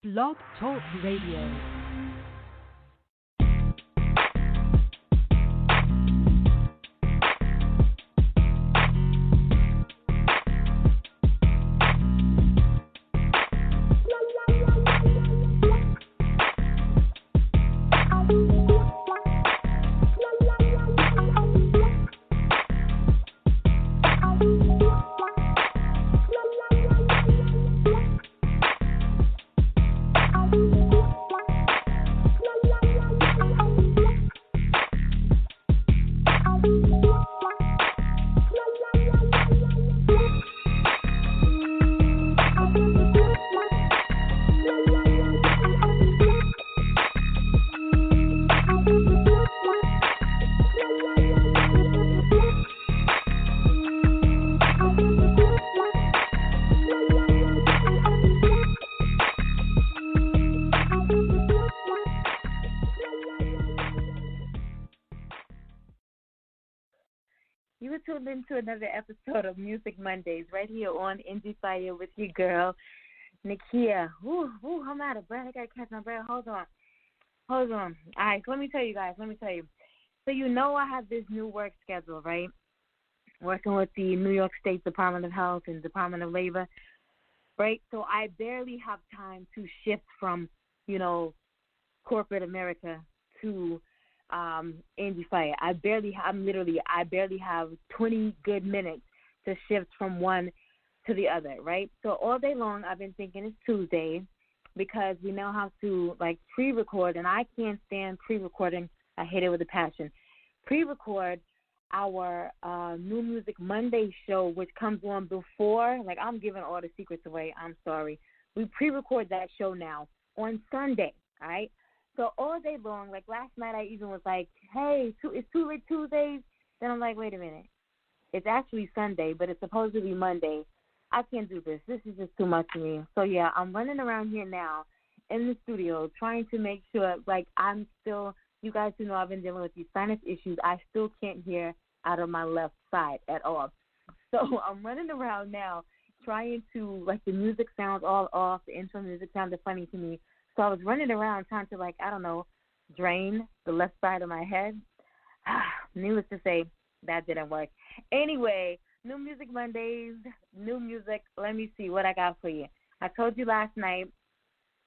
Blog Talk Radio. You were tuned into another episode of Music Mondays right here on Endie Fiya with your girl, Nikia. I'm out of breath. I got to catch my breath. Hold on. All right, so let me tell you guys. So you know I have this new work schedule, right? Working with the New York State Department of Health and Department of Labor, right? So I barely have time to shift from, corporate America to Endie Fiya. I barely have 20 good minutes to shift from one to the other, right? So all day long I've been thinking it's Tuesday because we now have to pre-record, and I can't stand pre-recording. I hate it with a passion. Pre-record our New Music Monday show, which comes on before, I'm giving all the secrets away. I'm sorry. We pre-record that show now on Sunday, all right? So all day long, last night I even was like, hey, it's Two Lit Tuesdays. Then I'm like, wait a minute. It's actually Sunday, but it's supposed to be Monday. I can't do this. This is just too much for me. So, yeah, I'm running around here now in the studio trying to make sure, I'm still, you guys who know I've been dealing with these sinus issues, I still can't hear out of my left side at all. So I'm running around now trying to, the music sounds all off. The intro music sounded funny to me. So I was running around trying to, drain the left side of my head. Needless to say, that didn't work. Anyway, New Music Mondays, new music. Let me see what I got for you. I told you last night.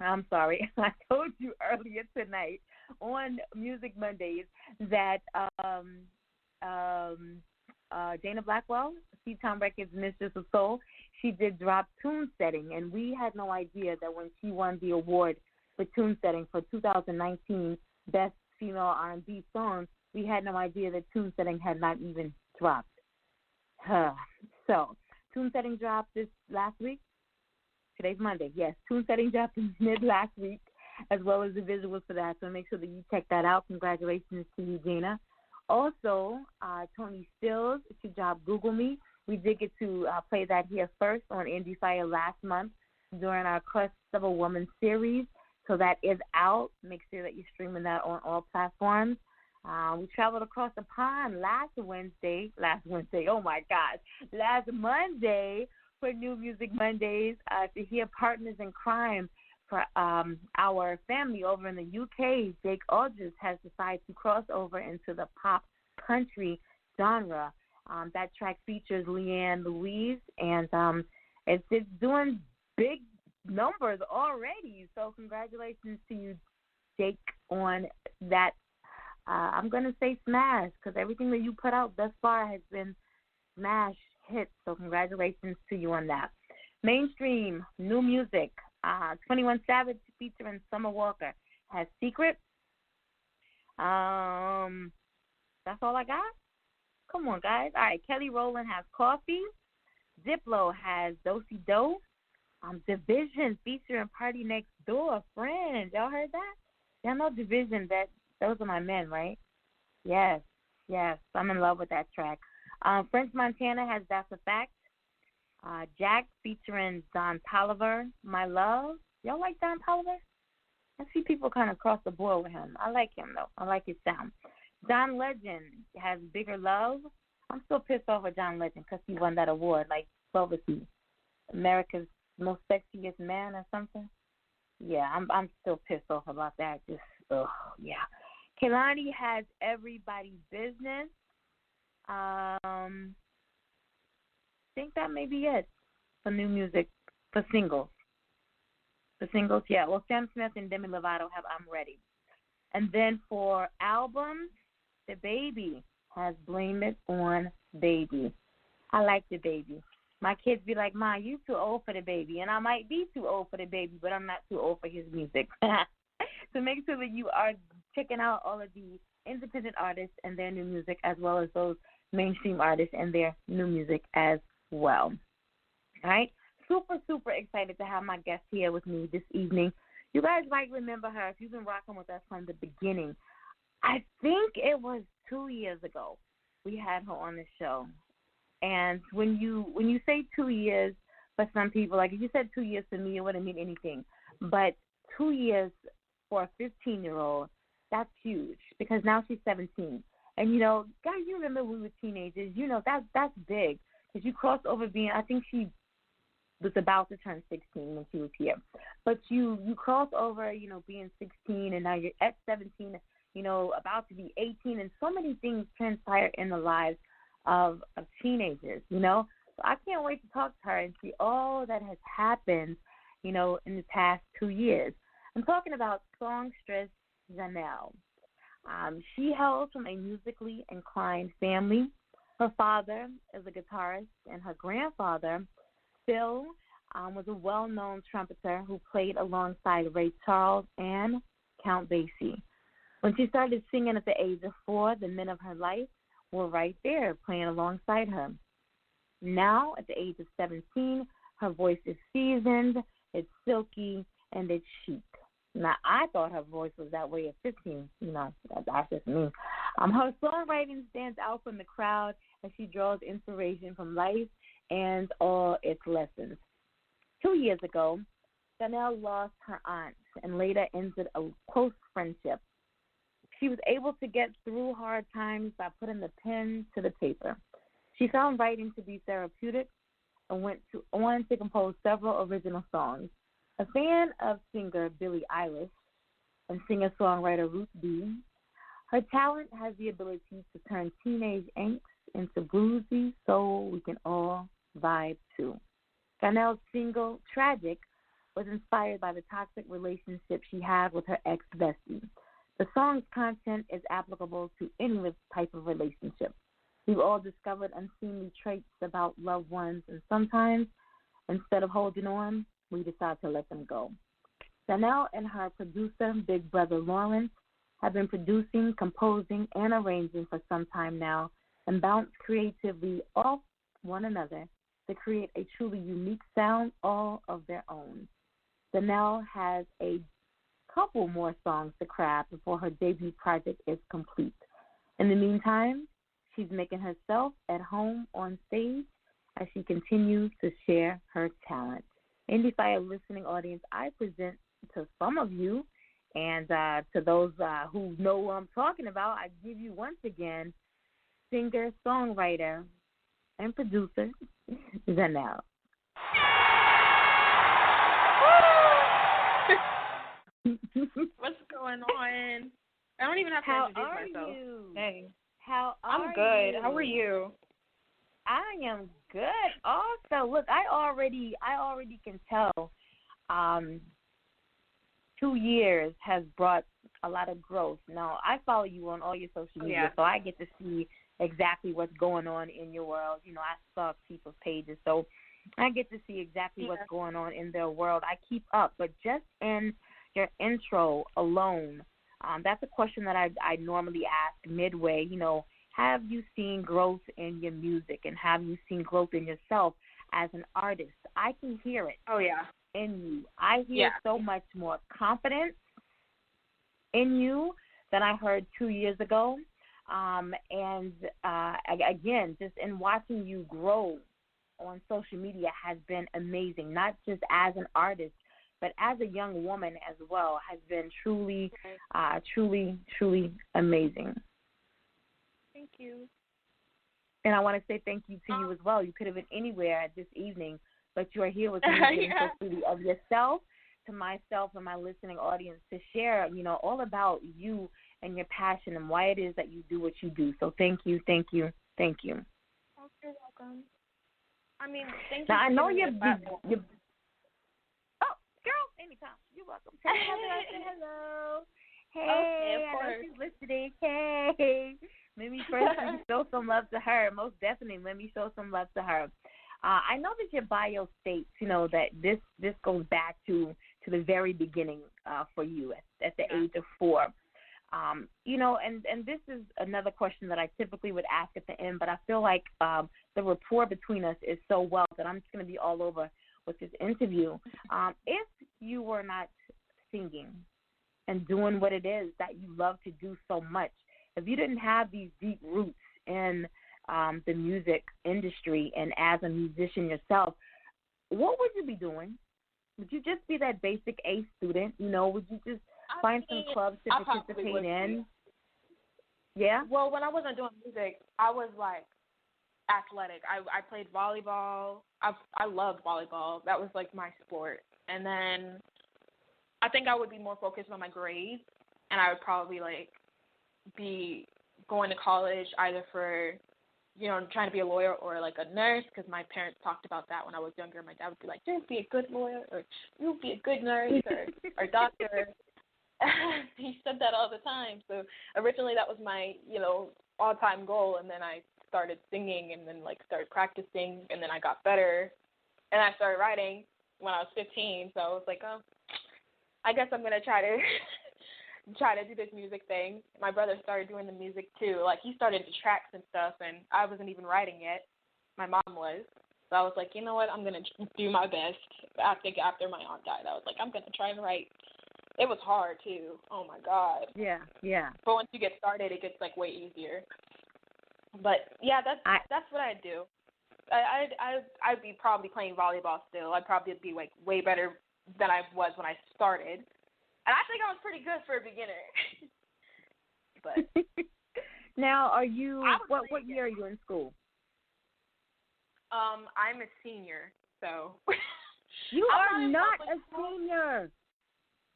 I'm sorry. I told you earlier tonight on Music Mondays that Dana Blackwell, C-Town Records Mistress of Soul, she did drop Tune Setting, and we had no idea that when she won the award for Tune Setting for 2019 Best Female R&B Song, we had no idea that Tune Setting had not even dropped. So, Tune Setting dropped this last week. Today's Monday. Yes, Tune Setting dropped mid last week, as well as the visuals for that. So make sure that you check that out. Congratulations to you, Gina. Also, Tony Stills, she dropped Google Me. We did get to play that here first on Endie Fiya last month during our Quest of a Woman series. So that is out. Make sure that you're streaming that on all platforms. We traveled across the pond last Monday for New Music Mondays to hear Partners in Crime for our family over in the UK. Jake Aldridge has decided to cross over into the pop country genre. That track features Leanne Louise, and it's doing big numbers already. So congratulations to you, Jake, on that. I'm going to say smash, because everything that you put out thus far has been smash hits. So congratulations to you on that. Mainstream, new music. 21 Savage featuring Summer Walker has Secret. That's all I got? Come on, guys. All right, Kelly Rowland has Coffee. Diplo has Dosey Do. Division featuring Party Next Door, Friends. Y'all heard that? Y'all know Division, those are my men, right? Yes. I'm in love with that track. French Montana has That's a Fact. Jack featuring Don Toliver, My Love. Y'all like Don Toliver? I see people kind of cross the board with him. I like him, though. I like his sound. John Legend has Bigger Love. I'm still pissed off with John Legend because he won that award. What was he? America's most sexiest man or something? Yeah, I'm still pissed off about that. Just, oh, yeah. Kehlani has Everybody's Business. Think that may be it for new music, for singles. For singles, yeah. Well, Sam Smith and Demi Lovato have I'm Ready. And then for albums, the Baby has Blame It on Baby. I like the Baby. My kids be like, Ma, you too old for the Baby. And I might be too old for the Baby, but I'm not too old for his music. So make sure that you are checking out all of the independent artists and their new music, as well as those mainstream artists and their new music as well. All right? Super, super excited to have my guest here with me this evening. You guys might remember her if you've been rocking with us from the beginning. I think it was 2 years ago we had her on the show. And when you say 2 years, for some people, like if you said 2 years to me, it wouldn't mean anything. But 2 years for a 15-year-old, that's huge because now she's 17. And, you know, guys, you remember when we were teenagers, you know, that's big because you crossed over being, I think she was about to turn 16 when she was here. But you cross over, you know, being 16 and now you're at 17, you know, about to be 18, and so many things transpire in the lives of teenagers, you know. So I can't wait to talk to her and see all that has happened, you know, in the past 2 years. I'm talking about Songstress Zhanel. She hails from a musically inclined family. Her father is a guitarist, and her grandfather, Phil, was a well-known trumpeter who played alongside Ray Charles and Count Basie. When she started singing at the age of 4, the men of her life were right there playing alongside her. Now, at the age of 17, her voice is seasoned, it's silky, and it's chic. Now, I thought her voice was that way at 15. You know, that's just me. Her songwriting stands out from the crowd as she draws inspiration from life and all its lessons. 2 years ago, Zhanel lost her aunt and later ended a close friendship. She was able to get through hard times by putting the pen to the paper. She found writing to be therapeutic and went on to compose several original songs. A fan of singer Billie Eilish and singer-songwriter Ruth B, her talent has the ability to turn teenage angst into bluesy soul we can all vibe to. Zhanel's single, Tragic, was inspired by the toxic relationship she had with her ex-bestie. The song's content is applicable to any type of relationship. We've all discovered unseemly traits about loved ones, and sometimes, instead of holding on, we decide to let them go. Zhanel and her producer, Big Brother Lawrence, have been producing, composing, and arranging for some time now and bounce creatively off one another to create a truly unique sound all of their own. Zhanel has a couple more songs to craft before her debut project is complete. In the meantime, she's making herself at home on stage as she continues to share her talent. Endie Fiya listening audience, I present to some of you and to those who know what I'm talking about, I give you once again singer, songwriter, and producer, Zhanel. What's going on? I don't even have to introduce myself. How are you? Hey. How are I'm good. you? How are you? I am good. Also, look, I already can tell 2 years has brought a lot of growth. Now, I follow you on all your social media, so I get to see exactly what's going on in your world. You know, I stalk people's pages, so I get to see exactly what's going on in their world. I keep up, but just in your intro alone, that's a question that I normally ask midway. You know, have you seen growth in your music, and have you seen growth in yourself as an artist? I can hear it. Oh, yeah. In you. I hear so much more confidence in you than I heard 2 years ago. And again, just in watching you grow on social media has been amazing, not just as an artist, but as a young woman as well, has been truly, truly amazing. Thank you. And I want to say thank you to you as well. You could have been anywhere this evening, but you are here with me, giving so freely of yourself, to myself and my listening audience to share, all about you and your passion and why it is that you do what you do. So thank you, thank you, thank you. Oh, you're welcome. I mean, thank you. Now, I know you. Oh, girl, anytime. You're welcome. Tell her I said hello. Hey, okay, of I know course. she's listening. Hey. Let me first show some love to her. Most definitely, let me show some love to her. I know that your bio states, that this goes back to the very beginning for you at the age of 4. And this is another question that I typically would ask at the end, but I feel like the rapport between us is so well that I'm just going to be all over with this interview. If you were not singing and doing what it is that you love to do so much, if you didn't have these deep roots in the music industry and as a musician yourself, what would you be doing? Would you just be that basic A student? Would you just find some clubs to participate in? Yeah? Well, when I wasn't doing music, I was like athletic. I played volleyball. I loved volleyball. That was like my sport. And then I think I would be more focused on my grades, and I would probably like be going to college either for, trying to be a lawyer or like a nurse, because my parents talked about that when I was younger. My dad would be like, "You'll be a good lawyer," or "You'll be a good nurse," or doctor. He said that all the time. So originally that was my, all-time goal, and then I started singing and then like started practicing, and then I got better, and I started writing when I was 15. So I was like, oh, I guess I'm gonna try to do this music thing. My brother started doing the music too. Like he started the tracks and stuff, and I wasn't even writing yet. My mom was. So I was like, you know what? I'm gonna do my best. I think after my aunt died, I was like, I'm gonna try and write. It was hard too. Oh my God. Yeah. But once you get started, it gets like way easier. But yeah, that's what I do. I'd be probably playing volleyball still. I'd probably be like way better than I was when I started. And I think I was pretty good for a beginner. But now, are you what year are you in school? I'm a senior, so you are not a senior.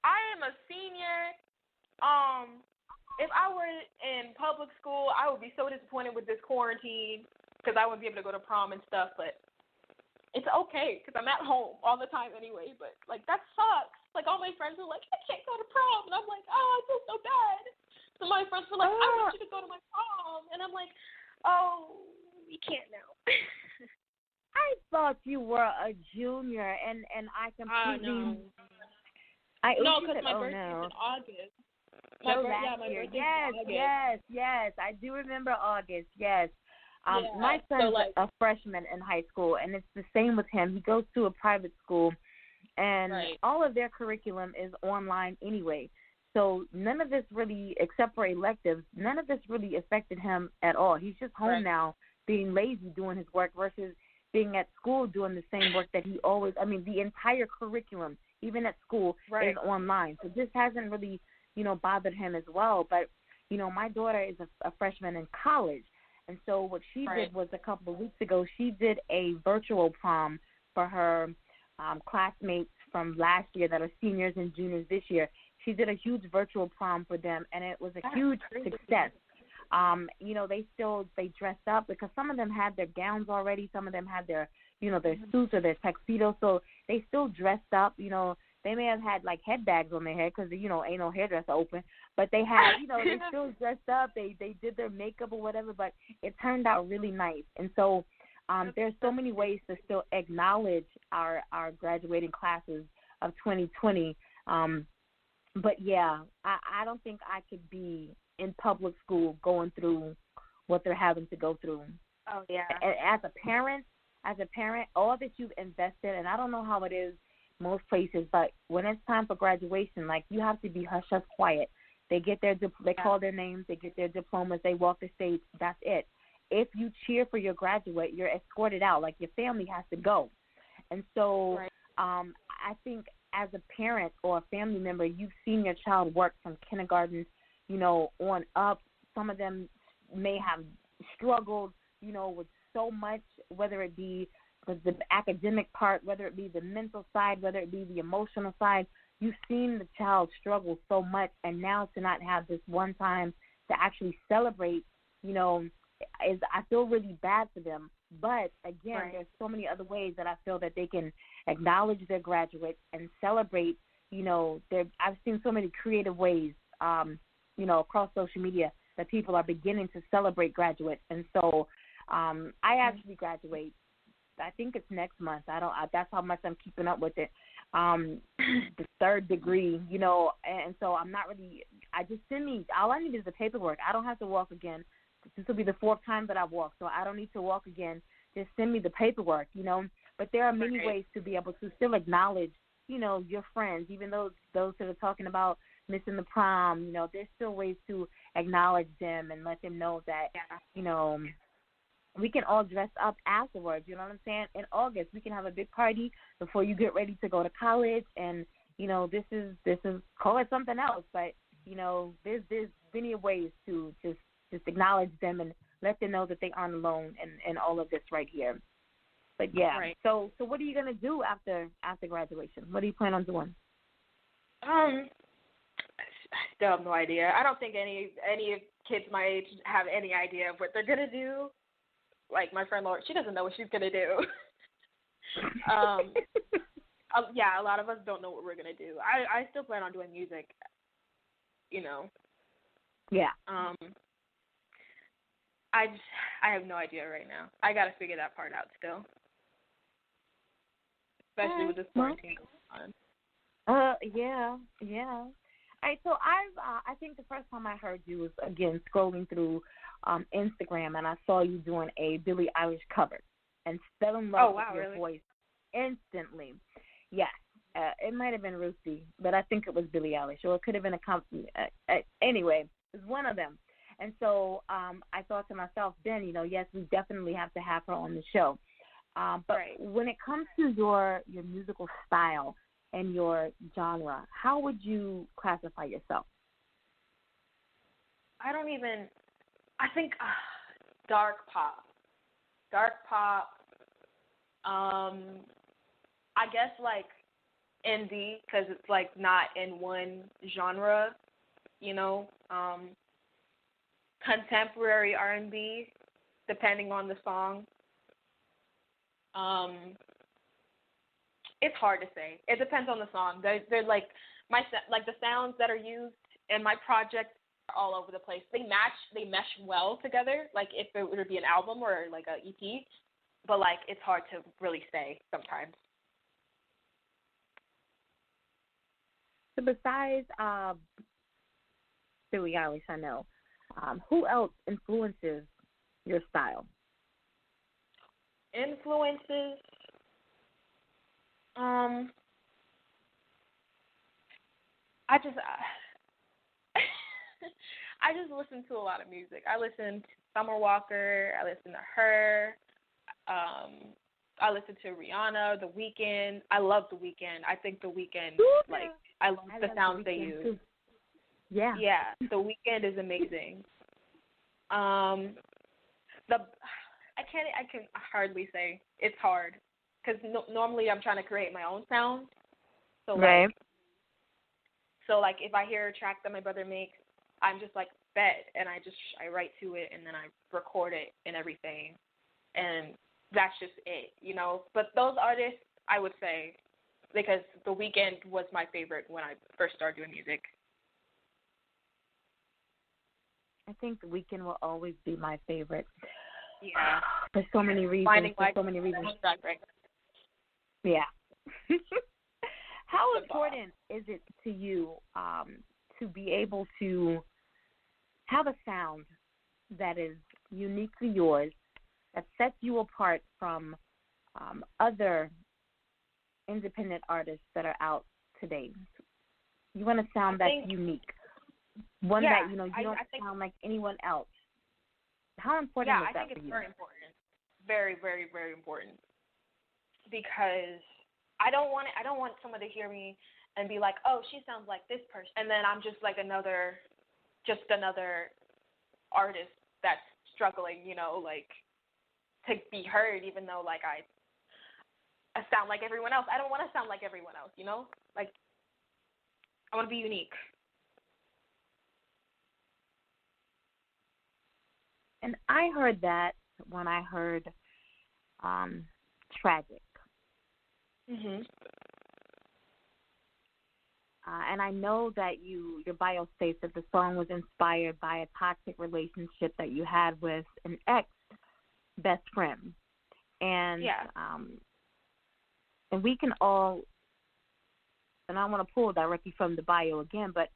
I am a senior. If I were in public school, I would be so disappointed with this quarantine because I wouldn't be able to go to prom and stuff. But it's okay because I'm at home all the time anyway. But like that sucks. Like all my friends are like, I can't go to prom, and I'm like, oh, I feel so bad. So my friends were like, I want you to go to my prom, and I'm like, oh, you can't now. I thought you were a junior, and I completely. No, because my birthday is in August. My birthday is in August. Yes. I do remember August. Yes. My son's a freshman in high school, and it's the same with him. He goes to a private school, and all of their curriculum is online anyway. So none of this really, except for electives, none of this really affected him at all. He's just home now being lazy doing his work versus being at school doing the same work that he always, the entire curriculum, even at school, is online. So this hasn't really, bothered him as well. But, my daughter is a freshman in college. And so what she did was a couple of weeks ago, she did a virtual prom for her classmates from last year that are seniors and juniors this year. She did a huge virtual prom for them, and it was a huge success. They dressed up because some of them had their gowns already. Some of them had their, their suits or their tuxedos. So they still dressed up. They may have had like head bags on their head because, ain't no hairdresser open. But they had, they still dressed up. They did their makeup or whatever. But it turned out really nice. And so there's so many ways to still acknowledge our graduating classes of 2020. But yeah, I don't think I could be in public school going through what they're having to go through. Oh yeah. As a parent, all that you've invested, and I don't know how it is most places, but when it's time for graduation, like you have to be hush hush quiet. They get they call their names, they get their diplomas, they walk the stage. That's it. If you cheer for your graduate, you're escorted out. Like your family has to go. And so I think as a parent or a family member, you've seen your child work from kindergarten, on up. Some of them may have struggled, with so much, whether it be the academic part, whether it be the mental side, whether it be the emotional side. You've seen the child struggle so much, and now to not have this one time to actually celebrate, I feel really bad for them. But again, Right. there's so many other ways that I feel that they can acknowledge their graduates and celebrate. I've seen so many creative ways, across social media that people are beginning to celebrate graduates. And so I actually graduate. I think it's next month. That's how much I'm keeping up with it. The third degree, and so I'm not really. All I need is the paperwork. I don't have to walk again. This will be the fourth time that I've walked, so I don't need to walk again. Just send me the paperwork, But there are many ways to be able to still acknowledge, your friends, even those that are talking about missing the prom. There's still ways to acknowledge them and let them know that, we can all dress up afterwards. You know what I'm saying? In August, we can have a big party before you get ready to go to college, and this is call it something else, but there's many ways to just acknowledge them and let them know that they aren't alone in all of this right here. But yeah, right. So what are you gonna do after graduation? What do you plan on doing? I still have no idea. I don't think any kids my age have any idea of what they're gonna do. Like my friend Laura, she doesn't know what she's gonna do. Yeah, a lot of us don't know what we're gonna do. I still plan on doing music. Yeah. I have no idea right now. I gotta figure that part out still, especially with this quarantine going on. Yeah. All right, so I think the first time I heard you was, again, scrolling through Instagram, and I saw you doing a Billie Eilish cover and fell in love with your voice instantly. Yes, it might have been Ruth B, but I think it was Billie Eilish, or it could have been a company. Anyway, it was one of them. And so I thought to myself then, yes, we definitely have to have her on the show. But when it comes to your musical style and your genre, how would you classify yourself? I think dark pop. I guess like indie, because it's like not in one genre, contemporary R&B, depending on the song. It's hard to say. It depends on the song. They're like the sounds that are used in my project are all over the place. They mesh well together. Like if it would be an album or like a EP, but like it's hard to really say sometimes. So besides Billie Eilish, I know, who else influences your style? Influences? I just listen to a lot of music. I listen to Summer Walker. I listen to her. I listen to Rihanna, The Weeknd. I love The Weeknd. I think The Weeknd, I love the sounds they use. Too. Yeah. Yeah, The Weeknd is amazing. I can hardly say. It's hard because normally I'm trying to create my own sound. So right. So if I hear a track that my brother makes, I'm just like bet, and I write to it, and then I record it and everything, and that's just it, But those artists, I would say, because The Weeknd was my favorite when I first started doing music. I think The Weeknd will always be my favorite. Yeah. For so many reasons. Yeah. How important is it to you to be able to have a sound that is uniquely yours, that sets you apart from other independent artists that are out today? You want a sound that's unique, one that you don't sound like anyone else. How important is that for you? Yeah, I think it's very important. Very, very, very important. Because I don't want someone to hear me and be like, oh, she sounds like this person, and then I'm just like another artist that's struggling, to be heard, even though I sound like everyone else. I don't want to sound like everyone else, you know? Like, I want to be unique. And I heard that when I heard Tragic. Mhm. And I know that your bio states that the song was inspired by a toxic relationship that you had with an ex-best friend. And Yeah. And we can all, and I want to pull directly from the bio again, but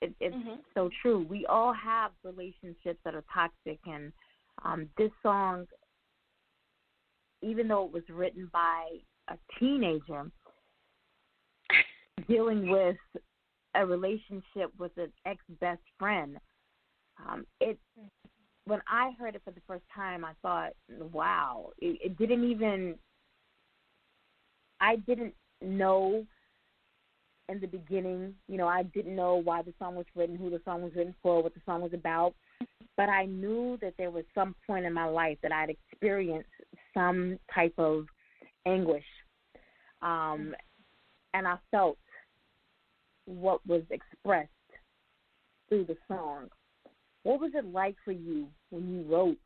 it's so true. We all have relationships that are toxic, and this song, even though it was written by a teenager dealing with a relationship with an ex-best friend, when I heard it for the first time, I thought, wow, it didn't even, I didn't know in the beginning, you know, I didn't know why the song was written, who the song was written for, what the song was about, but I knew that there was some point in my life that I'd experienced some type of anguish, and I felt what was expressed through the song. What was it like for you when you wrote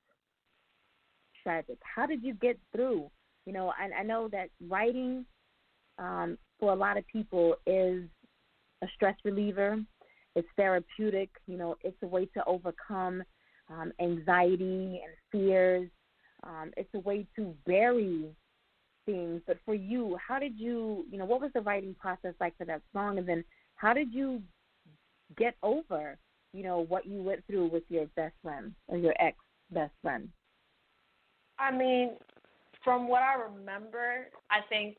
Tragic? How did you get through? You know, I know that writing for a lot of people is a stress reliever. It's therapeutic. You know, it's a way to overcome anxiety and fears. It's a way to bury things. But for you, how did you, you know, what was the writing process like for that song? And then how did you get over, you know, what you went through with your best friend or your ex-best friend? I mean, from what I remember, I think,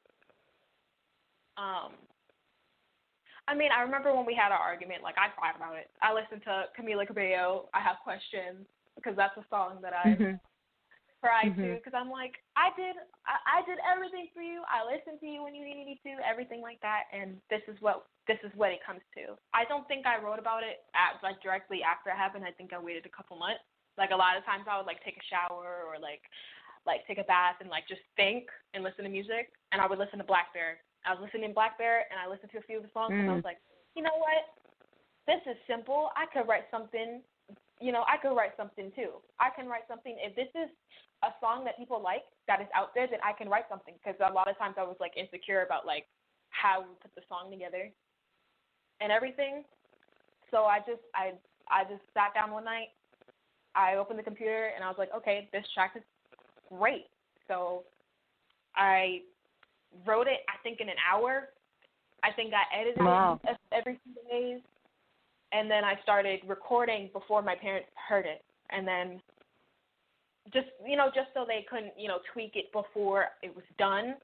I remember when we had our argument, like, I cried about it. I listened to Camila Cabello, I Have Questions, because that's a song that I cried to, because I'm like, I did everything for you. I listened to you when you needed me to, everything like that, and this is what it comes to. I don't think I wrote about it directly after it happened. I think I waited a couple months. Like, a lot of times I would, like, take a shower or, like take a bath and, like, just think and listen to music, and I would listen to Black Bear. I was listening to Black Bear, and I listened to a few of the songs, and I was like, you know what? This is simple. I could write something. You know, I could write something, too. I can write something. If this is a song that people like, that is out there, then I can write something, because a lot of times I was, like, insecure about, like, how we put the song together and everything. So I just sat down one night. I opened the computer, and I was like, okay, this track is great. So I wrote it, I think, in an hour. I think I edited it every few days. And then I started recording before my parents heard it. And then just so they couldn't, tweak it before it was done,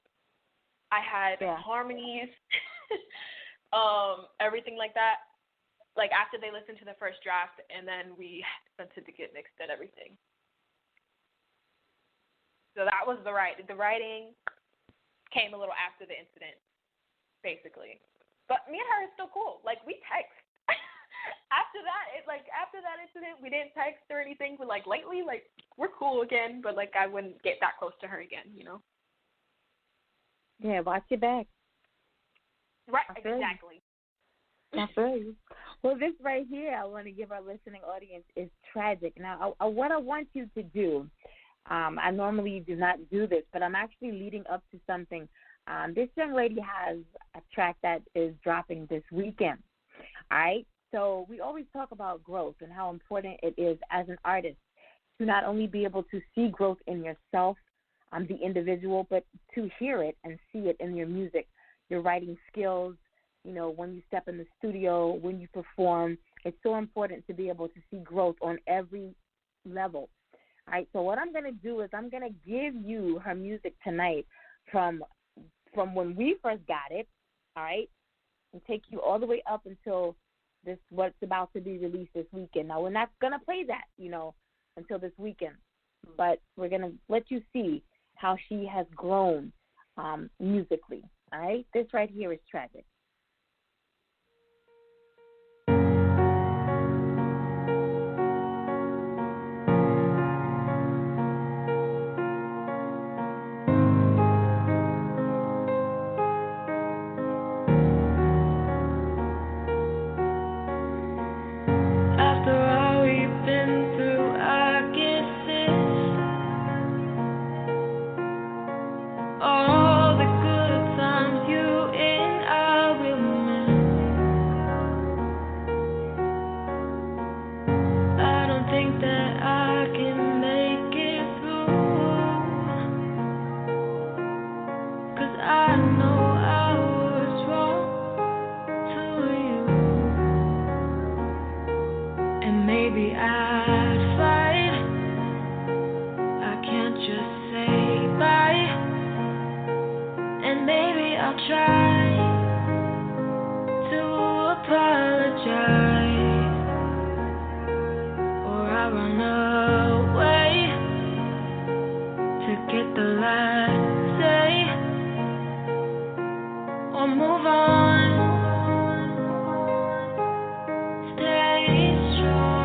I had harmonies, everything like that. Like, after they listened to the first draft, and then we sent it to get mixed and everything. So that was the writing came a little after the incident, basically. But me and her is still cool. Like, we text. After that incident, we didn't text or anything. But, like, lately, like, we're cool again. But, like, I wouldn't get that close to her again, you know? Yeah, watch your back. Right, exactly. I feel you. Well, this right here, I want to give our listening audience is Tragic. Now, what I want you to do, I normally do not do this, but I'm actually leading up to something. This young lady has a track that is dropping this weekend. All right? So we always talk about growth and how important it is as an artist to not only be able to see growth in yourself, the individual, but to hear it and see it in your music, your writing skills, when you step in the studio, when you perform. It's so important to be able to see growth on every level. All right, so what I'm going to do is I'm going to give you her music tonight from when we first got it, all right, and take you all the way up until what's about to be released this weekend. Now, we're not going to play that, until this weekend, but we're going to let you see how she has grown musically, all right? This right here is Tragic. maybe I'd fight. I can't just say bye. And maybe I'll try to apologize, or I'll run away to get the last say, or move on, stay strong.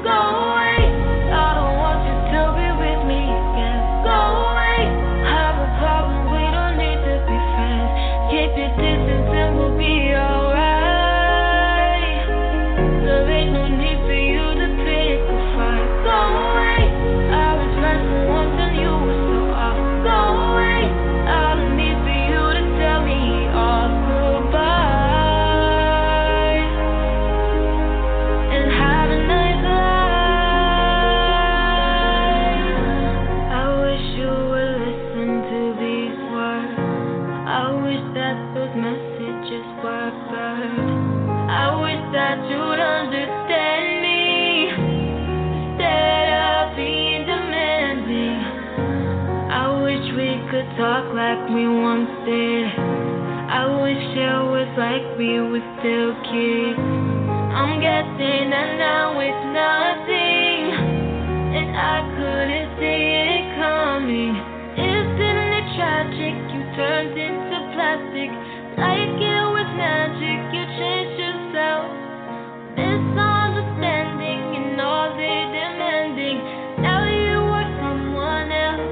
Go away, I don't want you to be with me again. Go away, have a problem, we don't need to be friends. Keep your distance and we'll be alright. There ain't no need for you to pick a fight. Go away, I was right for once and you were so off. Go away, I don't need for you to tell me off. Goodbye, and have a nice life. I wish you would listen to these words. I wish that those messages were heard. I wish that you'd understand me instead of being demanding. I wish we could talk like we once did. I wish it was like we were still kids. I'm guessing that now it's nothing, and I couldn't see it coming. Isn't it tragic? You turned into plastic, like it was magic. You changed yourself, misunderstanding and all they demanding. Now you are someone else.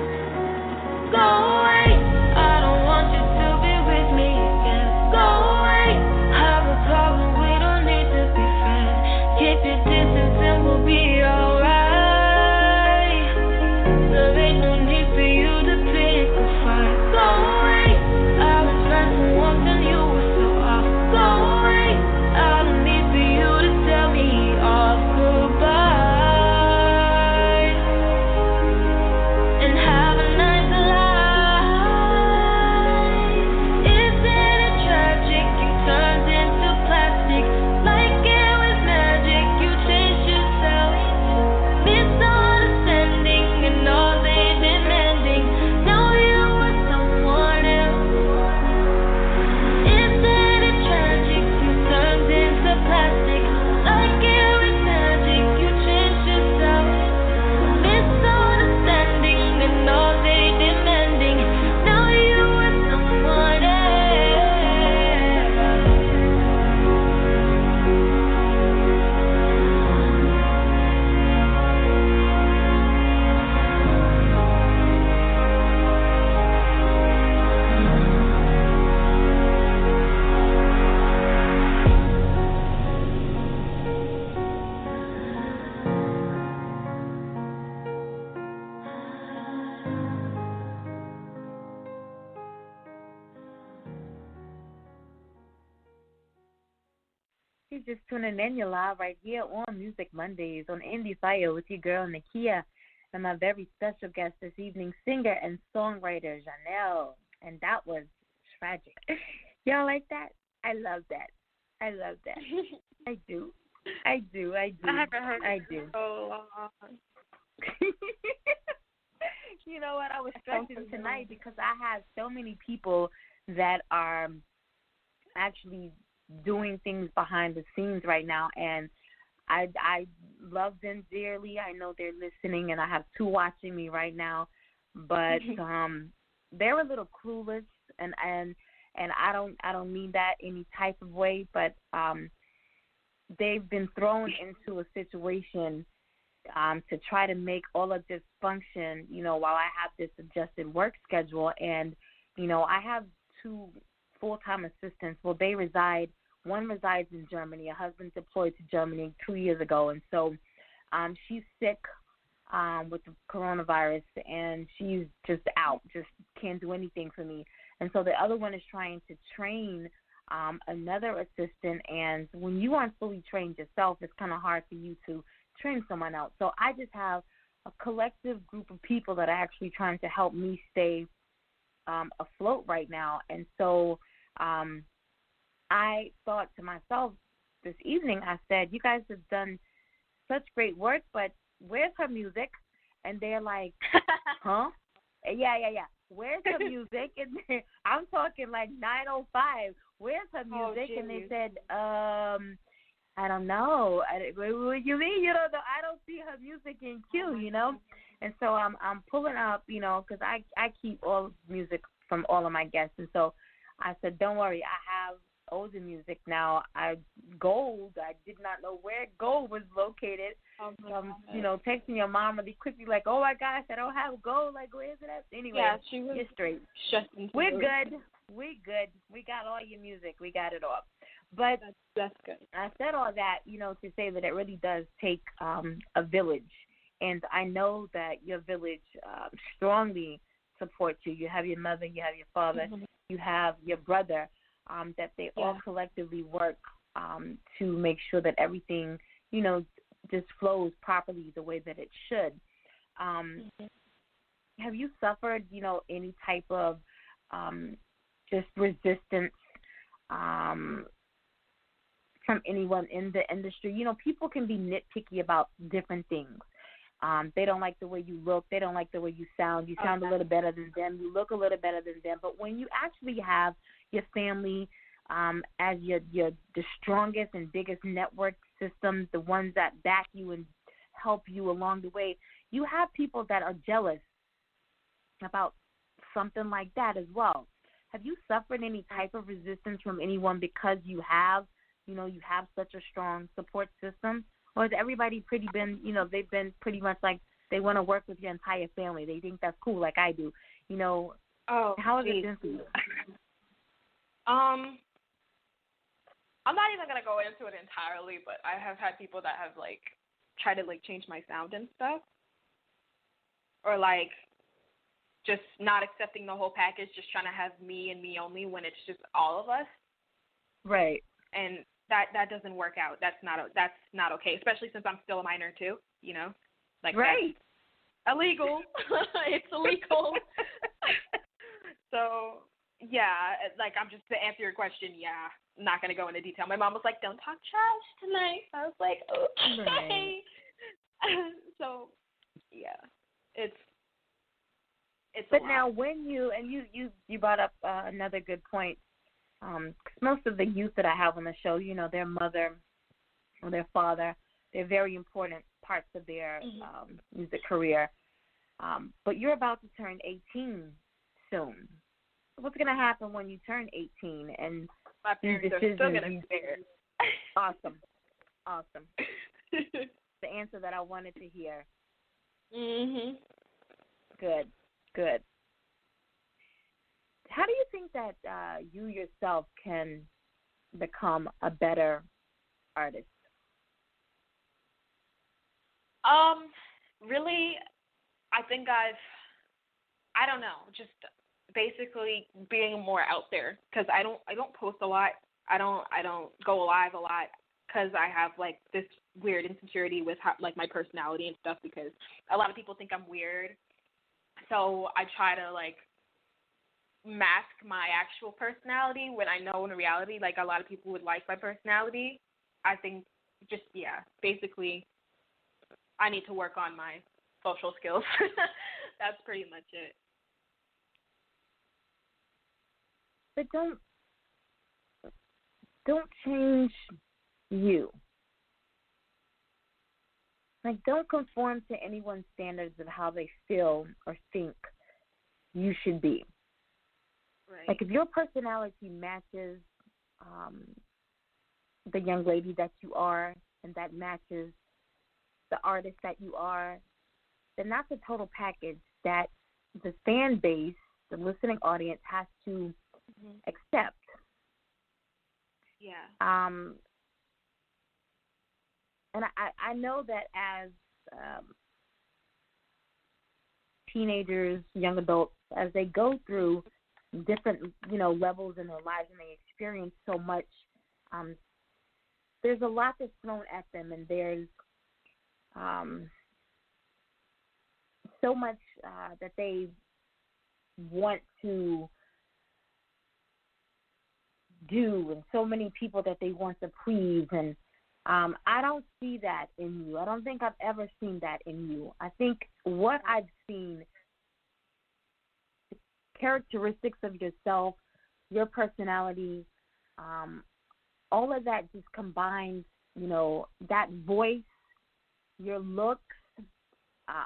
Go away, I don't want you to be with me again. Go away, have a problem, we don't need to be friends. Keep your distance and we'll be alright. There ain't no need for you to pick a fight. Go away, I was right for once and you were so off. Go away, I don't need for you to tell me off. Goodbye, and have a nice life. Isn't it tragic? You turned into plastic, like it was magic. You changed yourself, misunderstanding and all they demanding. Now you are someone else. Isn't it tragic? You turned into plastic, like it was magic. You changed yourself, misunderstanding and all they demanding. Now you are someone else. You're just tuning in. You're live right here on Music Mondays on Endie Fiya with your girl Nakia and my very special guest this evening, singer and songwriter Ja-nel. And that was tragic. Y'all like that? I love that. I love that. I do. I do. I do. I haven't heard I it do. in so long. You know what? I was stressing tonight because I have so many people that are actually doing things behind the scenes right now, and I love them dearly. I know they're listening, and I have two watching me right now, but they're a little clueless, and I don't mean that any type of way, but they've been thrown into a situation to try to make all of this function, while I have this adjusted work schedule. And, I have two full-time assistants. Well, one resides in Germany. A husband deployed to Germany 2 years ago. And so she's sick with the coronavirus, and she's just out, just can't do anything for me. And so the other one is trying to train another assistant, and when you aren't fully trained yourself, it's kind of hard for you to train someone else. So I just have a collective group of people that are actually trying to help me stay afloat right now. And so I thought to myself, this evening, I said, you guys have done such great work, but where's her music? And they're like, huh? Yeah. Where's her music? And I'm talking like 9:05. Where's her music? And they said, I don't know. What you mean? You don't know? I don't see her music in queue, you know. And so I'm pulling up, you know, because I keep all music from all of my guests. And so I said, don't worry, I have older music now. Gold. I did not know where gold was located. You know, texting your mom really quickly, like, oh my gosh, I don't have gold. Like, where is it at? Anyway, yeah, she was you're straight. We're good. We good. We got all your music. We got it all. But that's good. I said all that, you know, to say that it really does take a village. And I know that your village strongly supports you. You have your mother, you have your father, you have your brother, that they all collectively work to make sure that everything, you know, just flows properly the way that it should. Have you suffered, you know, any type of just resistance from anyone in the industry? You know, people can be nitpicky about different things. They don't like the way you look. They don't like the way you sound. You sound a little better than them. You look a little better than them. But when you actually have your family as the strongest and biggest network system, the ones that back you and help you along the way, you have people that are jealous about something like that as well. Have you suffered any type of resistance from anyone because you have such a strong support system? Or has everybody they've been pretty much like they want to work with your entire family? They think that's cool like I do. You know, how has it been for you? I'm not even going to go into it entirely, but I have had people that have, like, tried to, like, change my sound and stuff. Or, like, just not accepting the whole package, just trying to have me and me only when it's just all of us. Right. And that doesn't work out. That's not okay, especially since I'm still a minor too, you know? Like, right. That's illegal. It's illegal. So, yeah, like, I'm just, to answer your question, yeah, I'm not going to go into detail. My mom was like, don't talk trash tonight. I was like, okay. Right. So, yeah, it's but now when you brought up another good point, 'cause most of the youth that I have on the show, you know, their mother or their father, they're very important parts of their music career. But you're about to turn 18 soon. What's going to happen when you turn 18? And my parents are still going to be there. Awesome. The answer that I wanted to hear. Good. How do you think that you yourself can become a better artist? Really, I think I don't know, just basically being more out there, because I don't post a lot. I don't go live a lot, because I have, like, this weird insecurity with how, like, my personality and stuff, because a lot of people think I'm weird. So I try to, like, mask my actual personality when I know in reality, like, a lot of people would like my personality. I think just, basically I need to work on my social skills. That's pretty much it. But don't change you. Like, don't conform to anyone's standards of how they feel or think you should be. Right. Like, if your personality matches the young lady that you are, and that matches the artist that you are, then that's a total package that the fan base, the listening audience, has to accept. Yeah. And I know that as teenagers, young adults, as they go through different, levels in their lives and they experience so much, there's a lot that's thrown at them, and there's so much that they want to do and so many people that they want to please. And I don't see that in you. I don't think I've ever seen that in you. I think what I've seen, characteristics of yourself, your personality, all of that just combines, you know, that voice, your looks,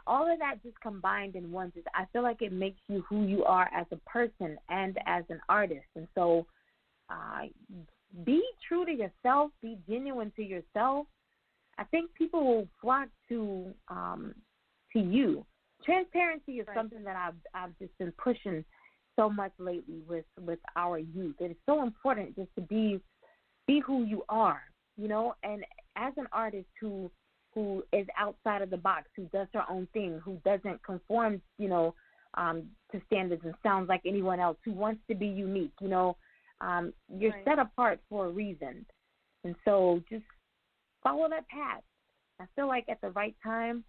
all of that just combined in one. I feel like it makes you who you are as a person and as an artist. And so be true to yourself, be genuine to yourself. I think people will flock to you. Transparency is something that I've just been pushing so much lately with our youth. It is so important just to be who you are, you know, and as an artist who is outside of the box, who does her own thing, who doesn't conform, you know, to standards and sounds like anyone else, who wants to be unique, you know, you're set apart for a reason. And so just follow that path. I feel like at the right time,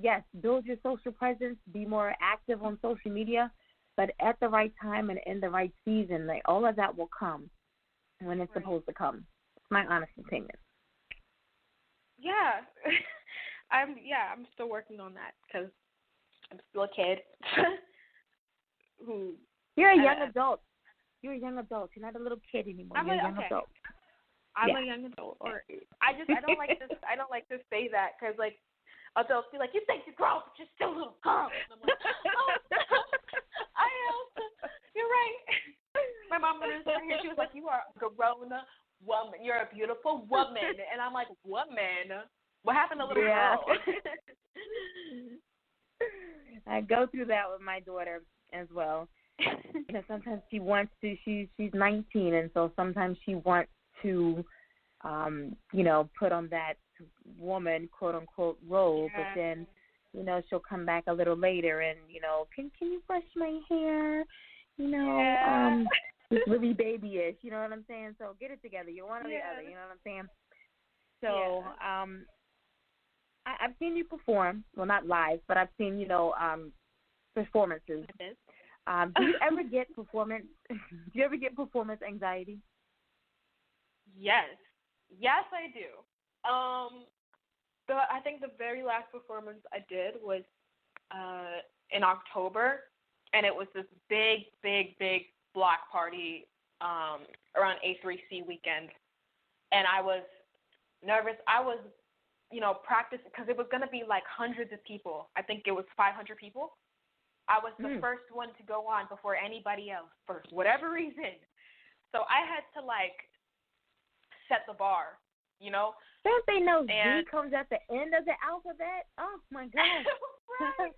yes, build your social presence, be more active on social media, but at the right time and in the right season, like, all of that will come when it's supposed to come. It's my honest opinion. Yeah. I'm still working on that because I'm still a kid. You're a young adult. You're a young adult. You're not a little kid anymore. You're a young adult. I'm a young adult. Or I don't like this. I don't like to say that because like adults be like, you think you're grown, but you're still a little girl. And I'm like, oh, I am. You're right. My mom was here. She was like, you are a grown woman. You're a beautiful woman. And I'm like, woman? What happened to little girl? I go through that with my daughter as well. You know, sometimes she wants to. She's 19, and so sometimes she wants to, you know, put on that woman quote unquote role. But then, you know, she'll come back a little later and, you know, can you brush my hair? You know, it's really babyish. You know what I'm saying? So get it together. You're one or the other. You know what I'm saying? So I've seen you perform. Well, not live, but I've seen, you know, performances. Do you ever get performance? Do you ever get performance anxiety? Yes, I do. I think the very last performance I did was in October, and it was this big block party around A3C weekend, and I was nervous. I was, you know, practicing because it was going to be like hundreds of people. I think it was 500 people. I was the first one to go on before anybody else for whatever reason. So I had to, like, set the bar, you know? Don't they know Z comes at the end of the alphabet? Oh, my God. Right.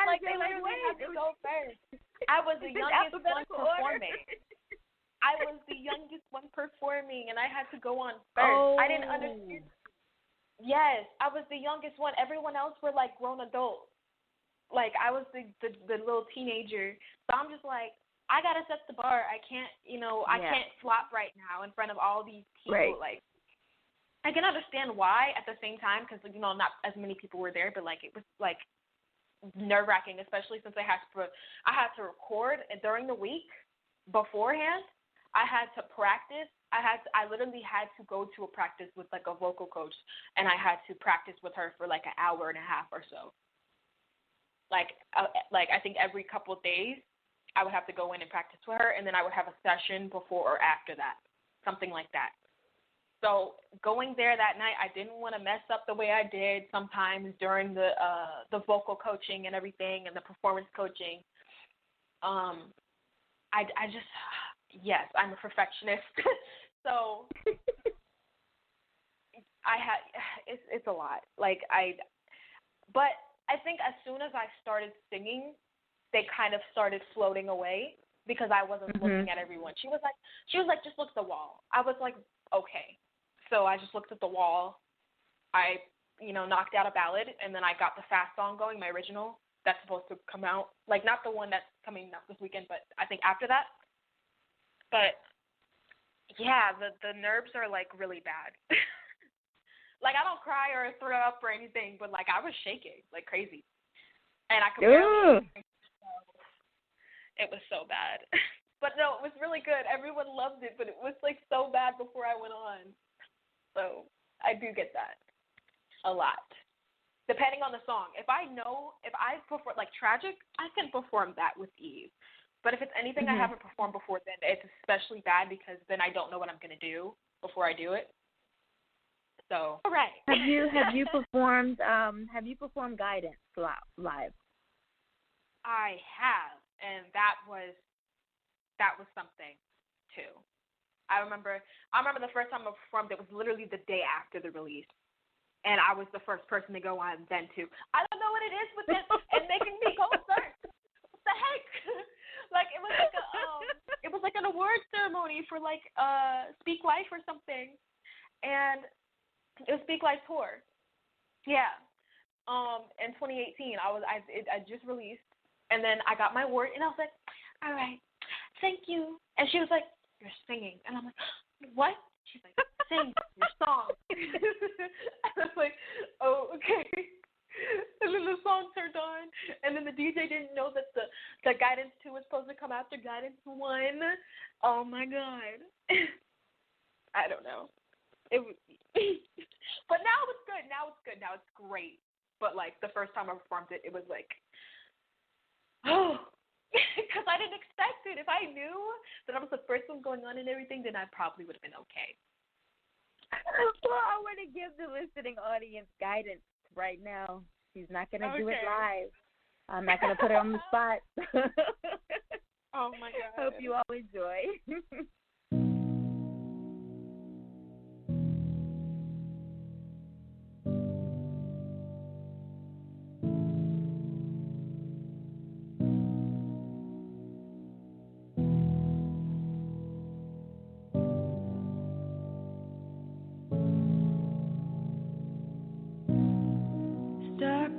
Like, they literally had to go first. I was the youngest one performing. I was the youngest one performing, and I had to go on first. Oh. I didn't understand. Yes, I was the youngest one. Everyone else were, like, grown adults. Like, I was the little teenager. So I'm just like, I got to set the bar. I can't, you know, I can't flop right now in front of all these people. Right. Like, I can understand why at the same time because, you know, not as many people were there, but, like, it was, like, nerve-wracking, especially since I had to record during the week beforehand. I had to practice. I literally had to go to a practice with, like, a vocal coach, and I had to practice with her for, like, an hour and a half or so. Like I think every couple of days, I would have to go in and practice with her, and then I would have a session before or after that, something like that. So going there that night, I didn't want to mess up the way I did sometimes during the vocal coaching and everything and the performance coaching. I just, yes, I'm a perfectionist. So it's a lot. But I think as soon as I started singing, they kind of started floating away because I wasn't looking at everyone. She was like, just look at the wall. I was like, okay. So I just looked at the wall. I, you know, knocked out a ballad, and then I got the fast song going, my original, that's supposed to come out. Like, not the one that's coming out this weekend, but I think after that. But, yeah, the nerves are, like, really bad. Like, I don't cry or throw up or anything, but, like, I was shaking like crazy. And I could barely. It was so bad. But no, it was really good. Everyone loved it, but it was like so bad before I went on. So I do get that a lot, depending on the song. If I perform like Tragic, I can perform that with ease. But if it's anything I haven't performed before, then it's especially bad because then I don't know what I'm gonna do before I do it. So all right. Have you performed Guidance live? I have, and that was something too. I remember the first time I performed, it was literally the day after the release. And I was the first person to go on then too. I don't know what it is with this and making me go first. What the heck? Like it was like an award ceremony for like Speak Life or something. And it was Speak Life tour. Yeah. In 2018 I just released, and then I got my award and I was like, all right, thank you. And she was like, you're singing. And I'm like, what? She's like, sing your song. And I was like, oh, okay. And then the song turned on, and then the DJ didn't know that the Guidance 2 was supposed to come after Guidance 1. Oh, my God. I don't know. It was, but now it's good. Now it's good. Now it's great. But, like, the first time I performed it, it was like, oh. Because I didn't expect it. If I knew that I was the first one going on and everything, then I probably would have been okay. Well, I want to give the listening audience guidance right now. She's not going to do it live. I'm not going to put her on the spot. Oh, my God. Hope you all enjoy.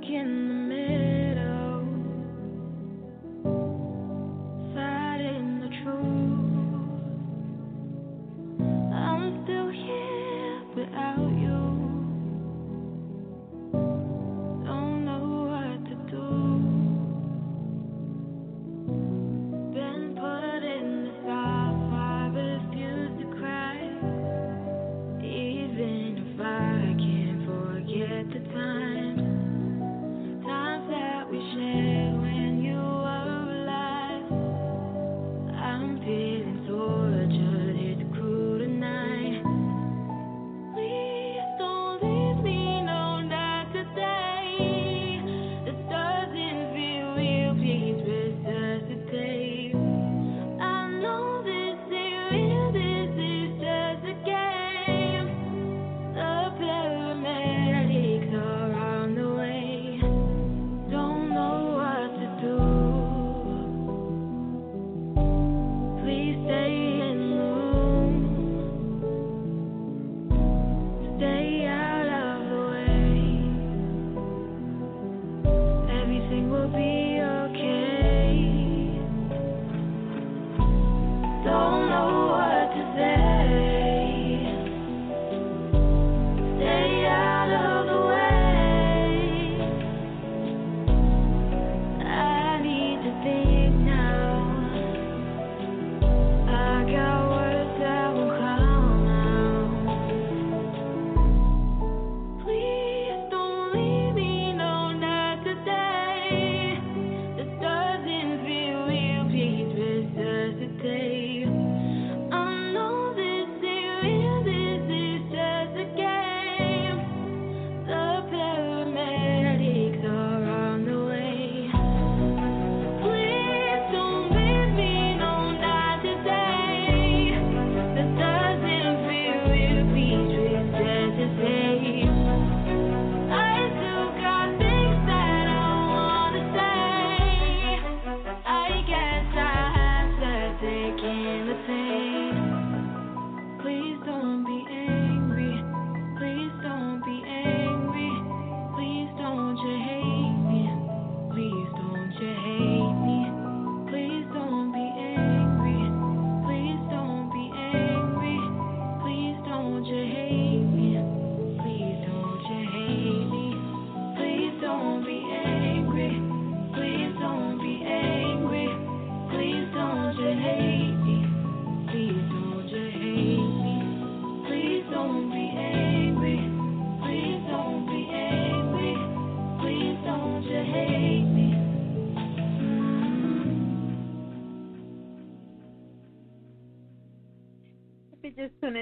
In the middle, fighting the truth.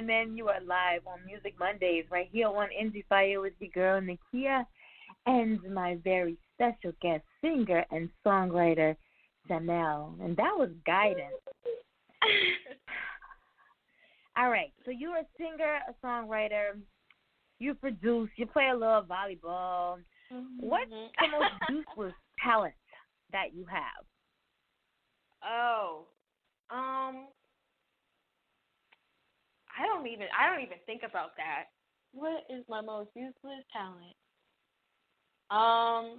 gentlemen, you are live on Music Mondays right here on Endie Fiya with your girl, Nikia, and my very special guest singer and songwriter, Ja-nel. And that was guidance. All right, so you're a singer, a songwriter, you produce, you play a little volleyball. Mm-hmm. What's the most useless talent that you have? Oh, I don't even think about that. What is my most useless talent? I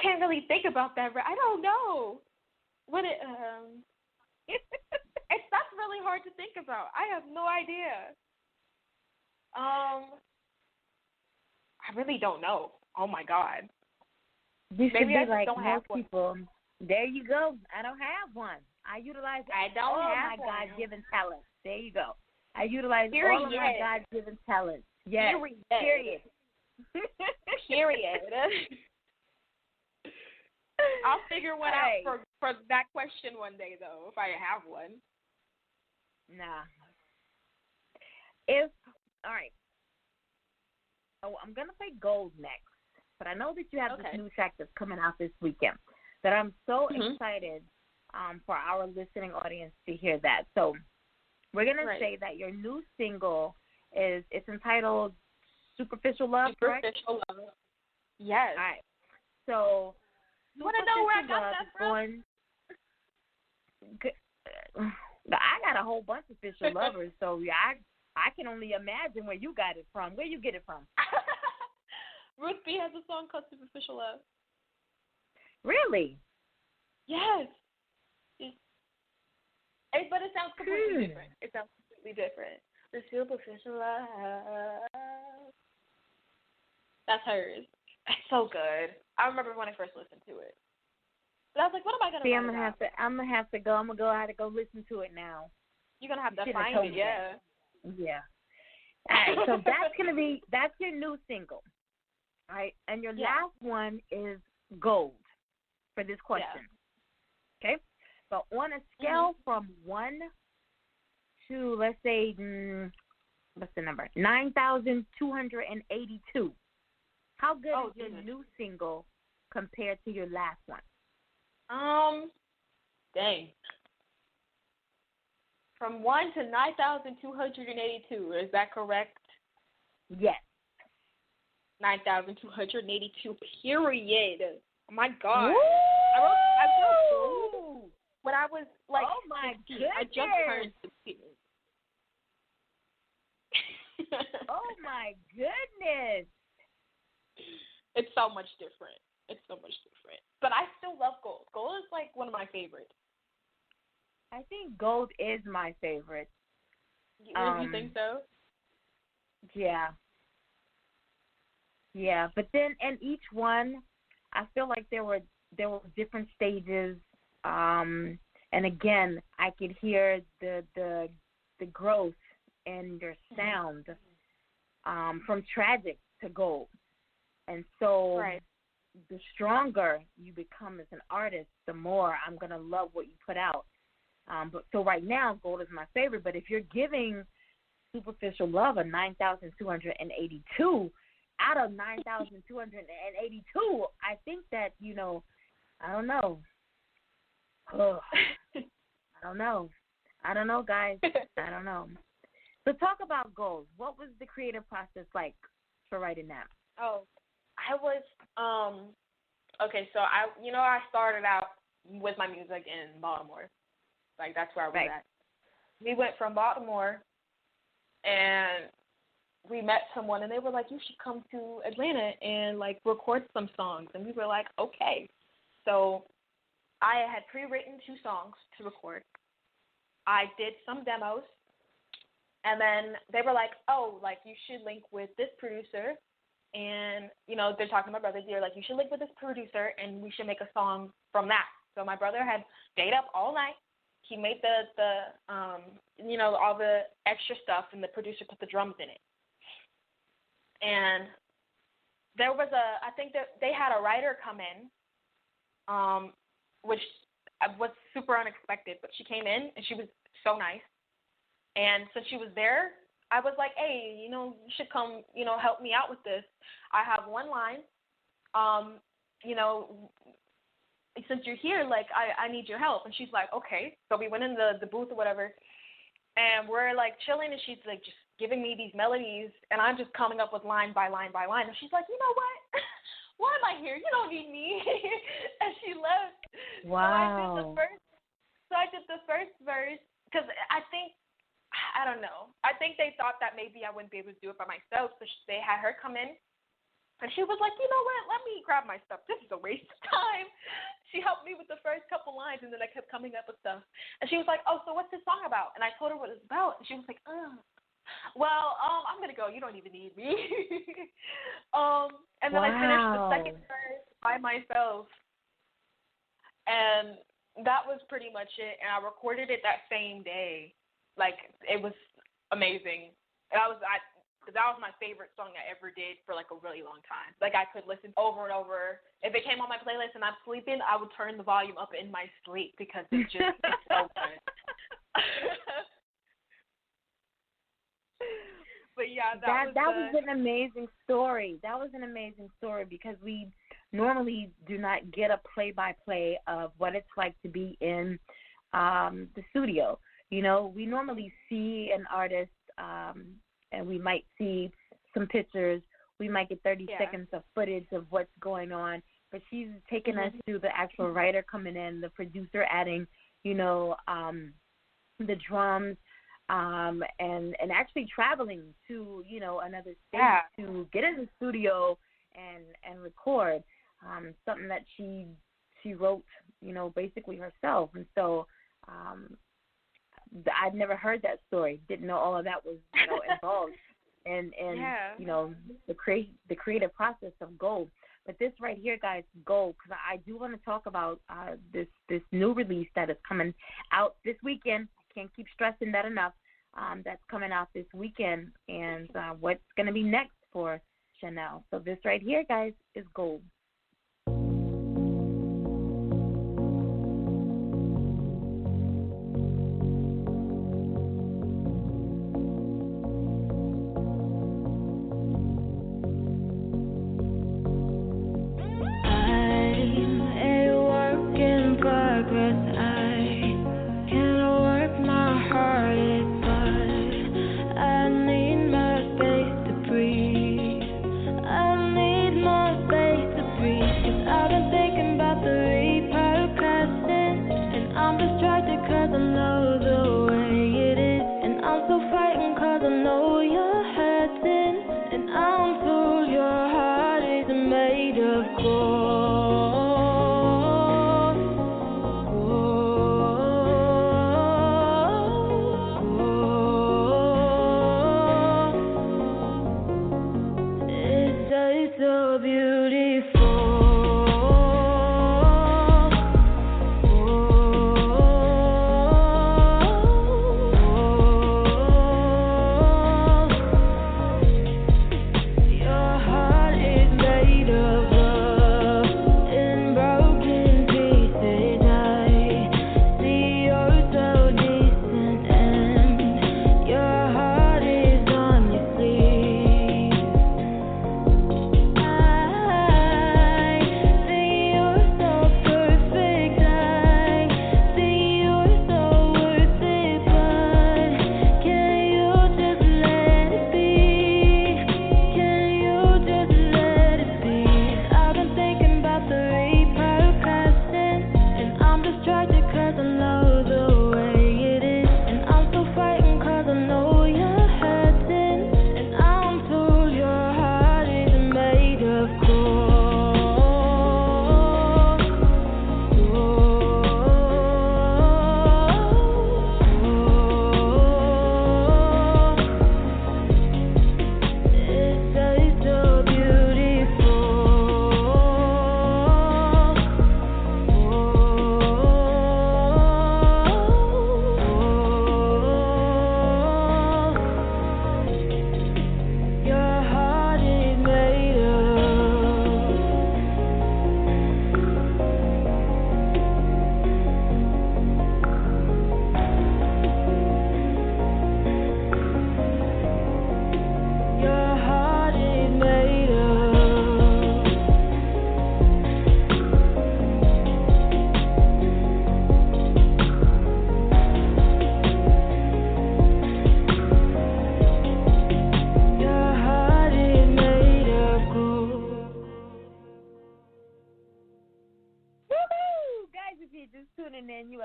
can't really think about that. I don't know. What it that's really hard to think about. I have no idea. I really don't know. Oh my God. You should Maybe I be just like don't have most one. people. There you go. I don't have one. I utilize don't all have my one. God-given talents. There you go. I utilize Period. all of my God-given talents. Yes. Period. Period. I'll figure one out for that question one day, though, if I have one. Nah. All right. Oh, I'm going to play Gold next. But I know that you have this new track that's coming out this weekend. That I'm so excited for our listening audience to hear that. So we're going to say that your new single it's entitled Superficial Love, correct? Superficial Love. Yes. All right. So you want to know where I got that from? I got a whole bunch of official lovers, so I can only imagine where you got it from. Where you get it from? Ruth B has a song called Superficial Love. Really? Yes. But it sounds completely different. It sounds completely different. The Superficial Love. That's hers. It's so good. I remember when I first listened to it. But I was like, what am I going to write about? I'm going to have to go. I'm going to go listen to it now. You're going to have to find it, yeah. Yeah. All right, so that's your new single. All right, and your last one is Gold for this question. Yeah. Okay? So on a scale from 1 to, let's say, what's the number? 9,282. How good is your new single compared to your last one? Dang. From 1 to 9,282, is that correct? Yes. 9,282, period. Oh, my God. Woo! I wrote when I was, like, oh, my 16. goodness. I just turned 16. Oh, my goodness. It's so much different. But I still love Gold. Gold is, like, one of my favorites. I think Gold is my favorite. You think so? Yeah. Yeah, but then in each one, I feel like there were different stages. And again, I could hear the growth in your sound from Tragic to Gold. And so the stronger you become as an artist, the more I'm going to love what you put out. But so right now, Gold is my favorite. But if you're giving Superficial Love a 9,282 out of 9,282, I think that, I don't know. Ugh. I don't know, guys. I don't know. So talk about Gold. What was the creative process like for writing that? Oh, I was, okay, so I started out with my music in Baltimore. Like, that's where I was at. We went from Baltimore, and we met someone, and they were like, you should come to Atlanta and, like, record some songs. And we were like, okay. So I had pre-written 2 songs to record. I did some demos, and then they were like, oh, like, you should link with this producer. And, they're talking to my brother. They're like, you should link with this producer, and we should make a song from that. So my brother had stayed up all night. He made all the extra stuff, and the producer put the drums in it. And there was I think that they had a writer come in, which was super unexpected, but she came in and she was so nice. And since she was there, I was like, hey, you should come, help me out with this. I have one line, since you're here, like, I need your help. And she's like, okay. So we went in the booth or whatever, and we're, like, chilling, and she's, like, just giving me these melodies, and I'm just coming up with line by line by line. And she's like, you know what? Why am I here? You don't need me. And she left. Wow. So I did the first verse, because I don't know. I think they thought that maybe I wouldn't be able to do it by myself, so they had her come in. And she was like, you know what, let me grab my stuff. This is a waste of time. She helped me with the first couple lines, and then I kept coming up with stuff. And she was like, oh, so what's this song about? And I told her what it's about. And she was like, well, I'm going to go. You don't even need me. And then I finished the second verse by myself. And that was pretty much it. And I recorded it that same day. Like, it was amazing. And that was my favorite song I ever did for, like, a really long time. Like, I could listen over and over. If it came on my playlist and I'm sleeping, I would turn the volume up in my sleep because it's so good. But, yeah, that was an amazing story. That was an amazing story because we normally do not get a play-by-play of what it's like to be in the studio. We normally see an artist and we might see some pictures. We might get 30 seconds of footage of what's going on. But she's taken us through the actual writer coming in, the producer adding, the drums, and actually traveling to, another state to get in the studio and record something that she wrote, basically herself. And so I'd never heard that story. Didn't know all of that was involved in the creative process of Gold. But this right here, guys, Gold, because I do want to talk about this new release that is coming out this weekend. I can't keep stressing that enough. That's coming out this weekend, and what's going to be next for Ja-nel. So this right here, guys, is Gold. I need more space to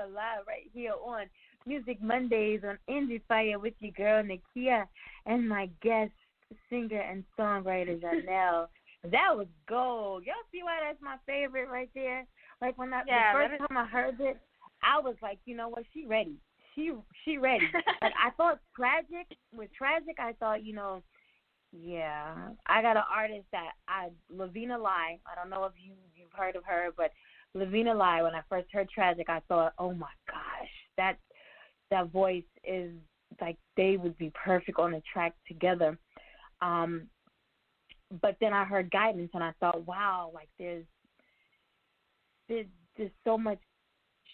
are live right here on Music Mondays on Endie Fiya with your girl Nakia and my guest, singer and songwriter Ja-nel. That was gold. Y'all see why that's my favorite right there? Like the first time I heard it, I was like, you know what, she ready. She ready. Like I thought tragic, I thought, yeah. I got an artist Lavina Lai. I don't know if you've heard of her, but Lavina Lai, when I first heard Tragic, I thought, oh my gosh, that voice is like they would be perfect on a track together. But then I heard Guidance, and I thought, wow, like there's so much.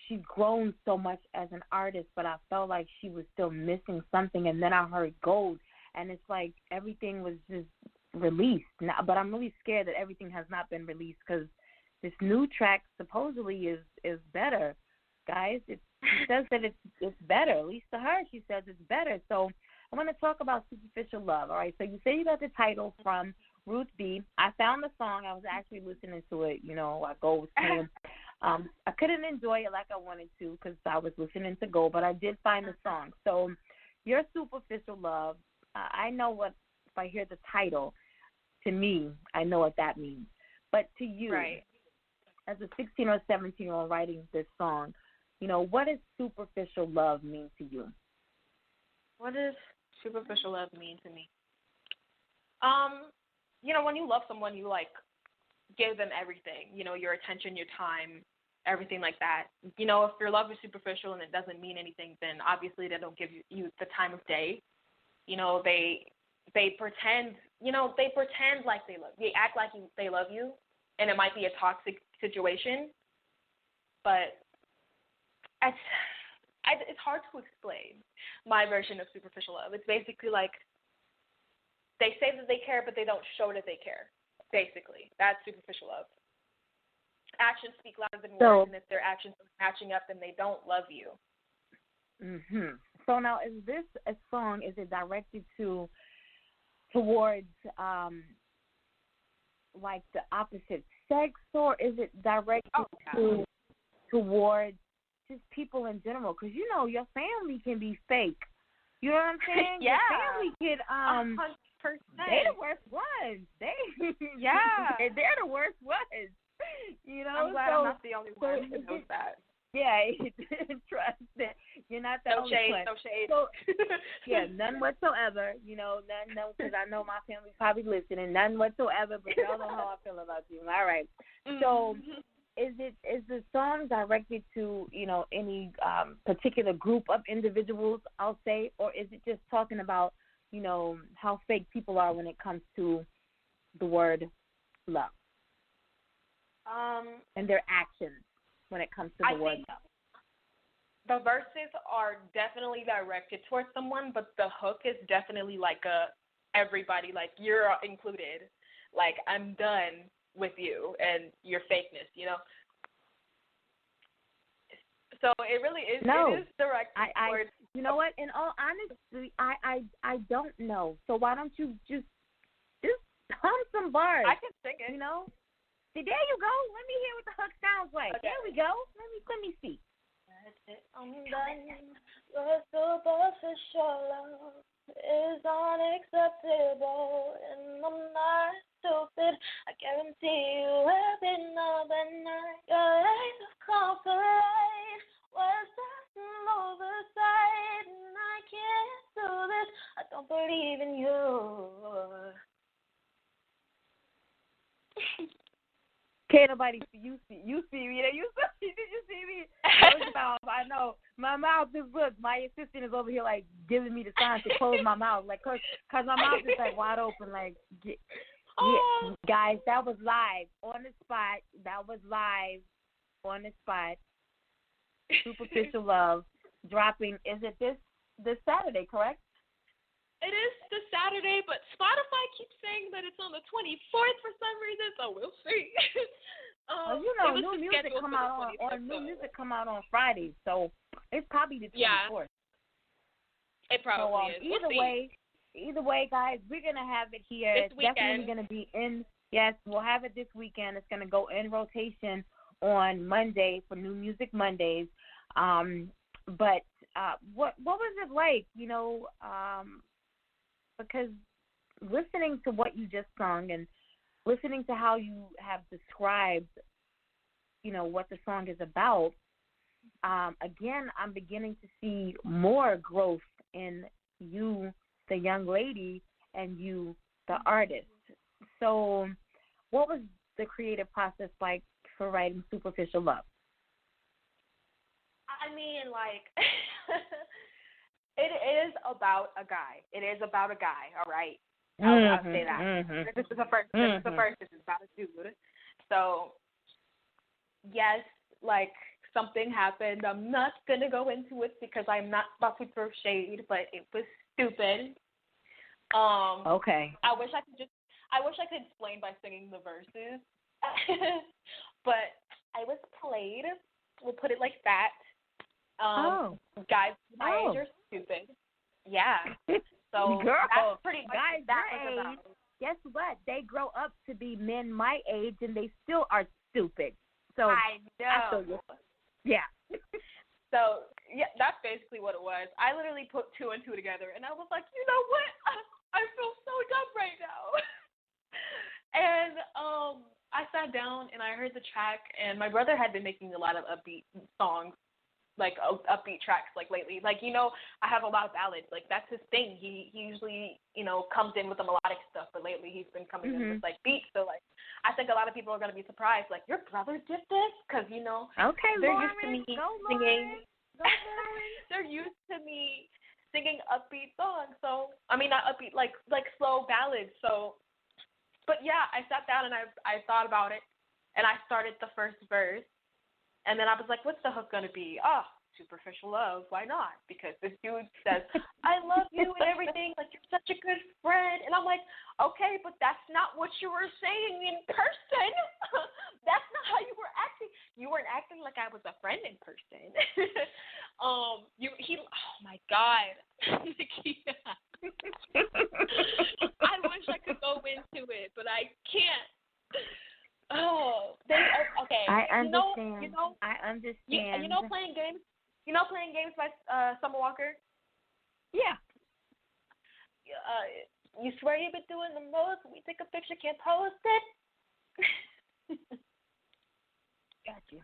She's grown so much as an artist, but I felt like she was still missing something. And then I heard Gold, and it's like everything was just released. Now, but I'm really scared that everything has not been released because this new track supposedly is better, guys. She says that it's better. At least to her, she says it's better. So I want to talk about Superficial Love. All right. So you say you got the title from Ruth B. I found the song. I was actually listening to it. I go was playing. I couldn't enjoy it like I wanted to because I was listening to Go, but I did find the song. So your Superficial Love. I know what if I hear the title. To me, I know what that means. But to you, right, as a 16 or 17-year-old writing this song, what does superficial love mean to you? What does superficial love mean to me? When you love someone, you give them everything. Your attention, your time, everything like that. If your love is superficial and it doesn't mean anything, then obviously they don't give you the time of day. They pretend. They pretend like they love. They act like they love you, and it might be a toxic situation, but it's hard to explain my version of superficial love. It's basically like they say that they care, but they don't show that they care. Basically, that's superficial love. Actions speak louder than words, and if their actions are matching up, then they don't love you. Mhm. So now, is this a song? Is it directed towards like the opposite sex, or is it directed towards just people in general? Because your family can be fake. You know what I'm saying? Yeah. Your family can 100%. They're the worst ones. They're the worst ones. I'm glad I'm not the only one who knows that. Yeah, trust that you're not the only one. No shade. So, yeah, none whatsoever. None, because I know my family's probably listening. None whatsoever, but y'all know how I feel about you. All right. So, is the song directed to any particular group of individuals? I'll say, or is it just talking about how fake people are when it comes to the word love and their actions when it comes to the word love? The verses are definitely directed towards someone, but the hook is definitely like everybody, like you're included. Like I'm done with you and your fakeness, So it really is. No, it is directed towards. You know what? In all honesty, I don't know. So why don't you just hum some bars? I can sing it. See, there you go. Let me hear what the hook sounds like. Okay. There we go. Let me see. I'm done. Your superficial love is unacceptable, and I'm not stupid. I guarantee you every other night. Your life of comfort was just an oversight, and I can't do this. I don't believe in you. Can't nobody see you see me. Did you see me? I know my mouth is look. My assistant is over here like giving me the sign to close my mouth, like cause my mouth is like wide open. Like, guys, that was live on the spot. Superficial Love dropping. Is it this Saturday? Correct? It is this Saturday, but Spotify keeps saying that it's on the 24th for some reason, so we'll see. New music come out come out on Fridays, so it's probably the 24th. It probably is. Either way, guys, we're gonna have it here. This it's weekend. Definitely gonna be in. Yes, we'll have it this weekend. It's gonna go in rotation on Monday for New Music Mondays. But what was it like? Because listening to what you just sung and listening to how you have described, what the song is about. Again, I'm beginning to see more growth in you, the young lady, and you, the artist. So, what was the creative process like for writing Superficial Love? I mean, like, it is about a guy. It is about a guy, all right? I'll say that. Mm-hmm. This is the first. This is about a dude. So, yes, like, something happened. I'm not going to go into it because I'm not about to throw shade, but it was stupid. Okay. I wish I could explain by singing the verses. But I was played. We'll put it like that. Guys my age are stupid. Yeah. So Girl, that's pretty much guys that your was age, about. guess what? They grow up to be men my age, and they still are stupid. So I know. Yeah. So, yeah, that's basically what it was. I literally put two and two together, and I was like, you know what? I feel so dumb right now. And I sat down, and I heard the track, and my brother had been making a lot of upbeat songs, like upbeat tracks, like lately. Like, I have a lot of ballads. Like, that's his thing. He usually, comes in with the melodic stuff, but lately he's been coming in with, like, beats. So, like, I think a lot of people are going to be surprised, like, your brother did this? Because, okay, they're Lauren, used to me singing. They're used to me singing upbeat songs. So, I mean, not upbeat, like slow ballads. So, but yeah, I sat down and I thought about it, and I started the first verse. And then I was like, what's the hook going to be? Superficial love. Why not? Because this dude says, I love you and everything. Like, you're such a good friend. And I'm like, okay, but that's not what you were saying in person. That's not how you were acting. You weren't acting like I was a friend in person. Oh, my God. I wish I could go into it, but I can't. Oh, okay. I understand. I understand. Playing games. Playing games by Summer Walker. Yeah. You swear you've been doing the most. We take a picture, can't post it. Got you.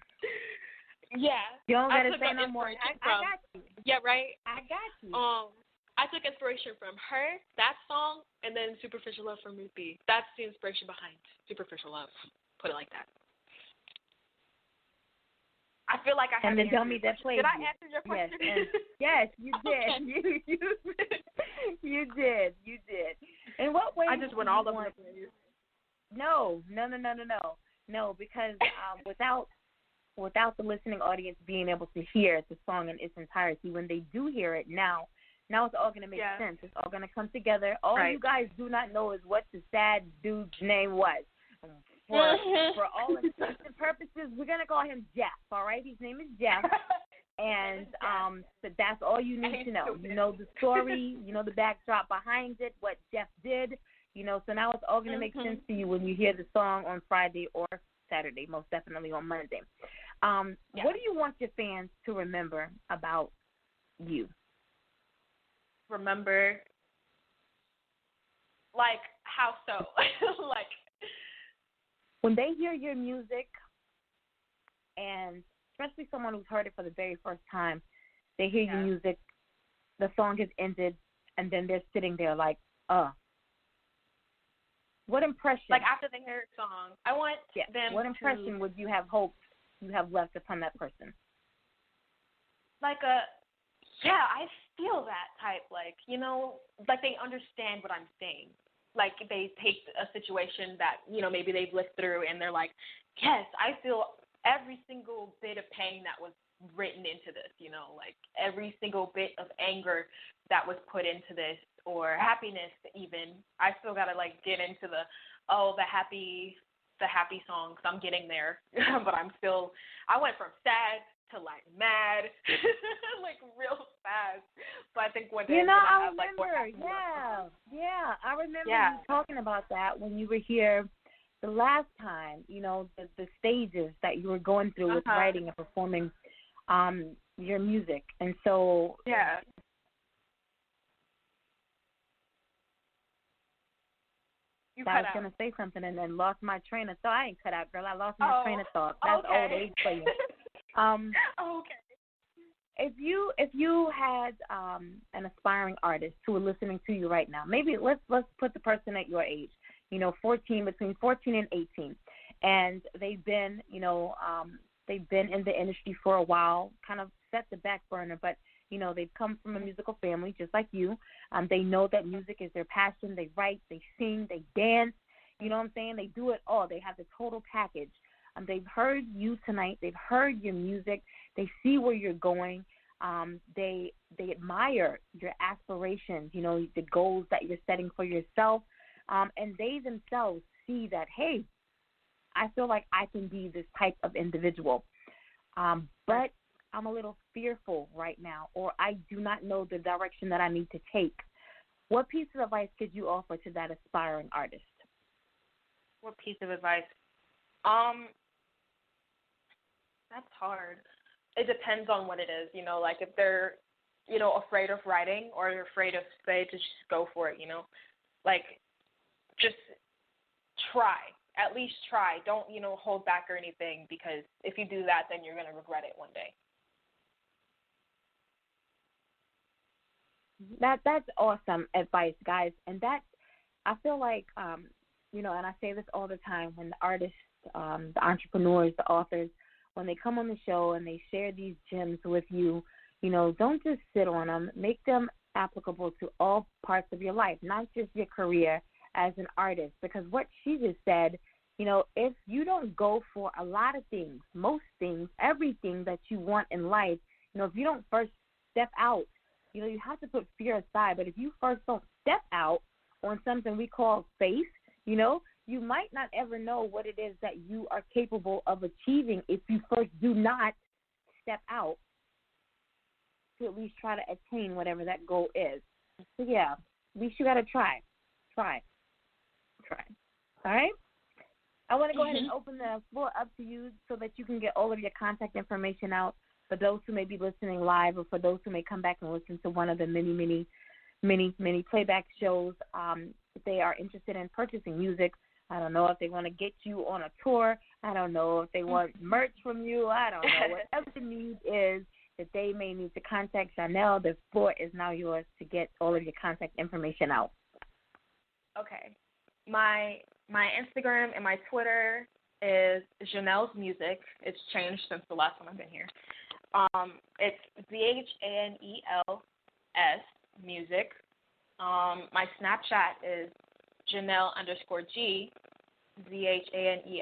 Yeah. You don't gotta say no more. I got you. Yeah, right. I got you. I took inspiration from her, that song, and then Superficial Love from Ruth B. That's the inspiration behind Superficial Love. Put it like that. I feel like I have. And the dummy that played. Did I answer your question? Yes, you did. Okay. You did. In what way? I just went all over the place. No, because without the listening audience being able to hear the song in its entirety, when they do hear it now it's all going to make sense. It's all going to come together. All you guys do not know is what the sad dude's name was. For all intents and purposes, we're going to call him Jeff, all right? His name is Jeff. And so that's all you need to know. You know the story, you know the backdrop behind it, what Jeff did. So now it's all going to make sense to you when you hear the song on Friday or Saturday, most definitely on Monday. What do you want your fans to remember about you? Remember, like, how so? Like, when they hear your music, and especially someone who's heard it for the very first time, they hear your music, the song has ended, and then they're sitting there like, what impression? Like, after they hear a song, I want them what impression would you have hoped you have left upon that person? Like I feel that type, like they understand what I'm saying. Like, they take a situation that, maybe they've lived through, and they're like, yes, I feel every single bit of pain that was written into this, like every single bit of anger that was put into this, or happiness even. I still got to, like, get into the happy songs. I'm getting there, but I went from sad to, like, mad, like, real fast. But I think one day I remember, I remember you talking about that when you were here the last time, the stages that you were going through with writing and performing your music. And so Yeah. You I cut was out. going to say something and then lost my train of thought. I ain't cut out, girl. I lost my train of thought. That's old age for you. Okay. If you had an aspiring artist who are listening to you right now, maybe let's put the person at your age, 14, between 14 and 18, and they've been in the industry for a while, kind of set the back burner, but they've come from a musical family just like you. They know that music is their passion. They write, they sing, they dance. You know what I'm saying? They do it all. They have the total package. They've heard you tonight. They've heard your music. They see where you're going. They admire your aspirations, the goals that you're setting for yourself. And they themselves see that, hey, I feel like I can be this type of individual. But I'm a little fearful right now, or I do not know the direction that I need to take. What piece of advice could you offer to that aspiring artist? What piece of advice? That's hard. It depends on what it is, like if they're, afraid of writing or they're afraid of say to just go for it, like just try. At least try. Don't, hold back or anything, because if you do that, then you're going to regret it one day. That's awesome advice, guys. And that, I feel like, and I say this all the time, when the artists, the entrepreneurs, the authors, when they come on the show and they share these gems with you, don't just sit on them. Make them applicable to all parts of your life, not just your career as an artist. Because what she just said, if you don't go for a lot of things, most things, everything that you want in life, if you don't first step out, you have to put fear aside. But if you first don't step out on something we call faith, you might not ever know what it is that you are capable of achieving if you first do not step out to at least try to attain whatever that goal is. So, yeah, at least you got to try. Try. All right? I want to go ahead and open the floor up to you so that you can get all of your contact information out for those who may be listening live, or for those who may come back and listen to one of the many playback shows. If they are interested in purchasing music, I don't know if they want to get you on a tour. I don't know if they want merch from you. I don't know. Whatever the need is that they may need to contact Ja-nel, the floor is now yours to get all of your contact information out. Okay. My Instagram and my Twitter is Zhanel's Music. It's changed since the last time I've been here. It's ZHANELS Music. My Snapchat is Zhanel_G, ZHANEL_G.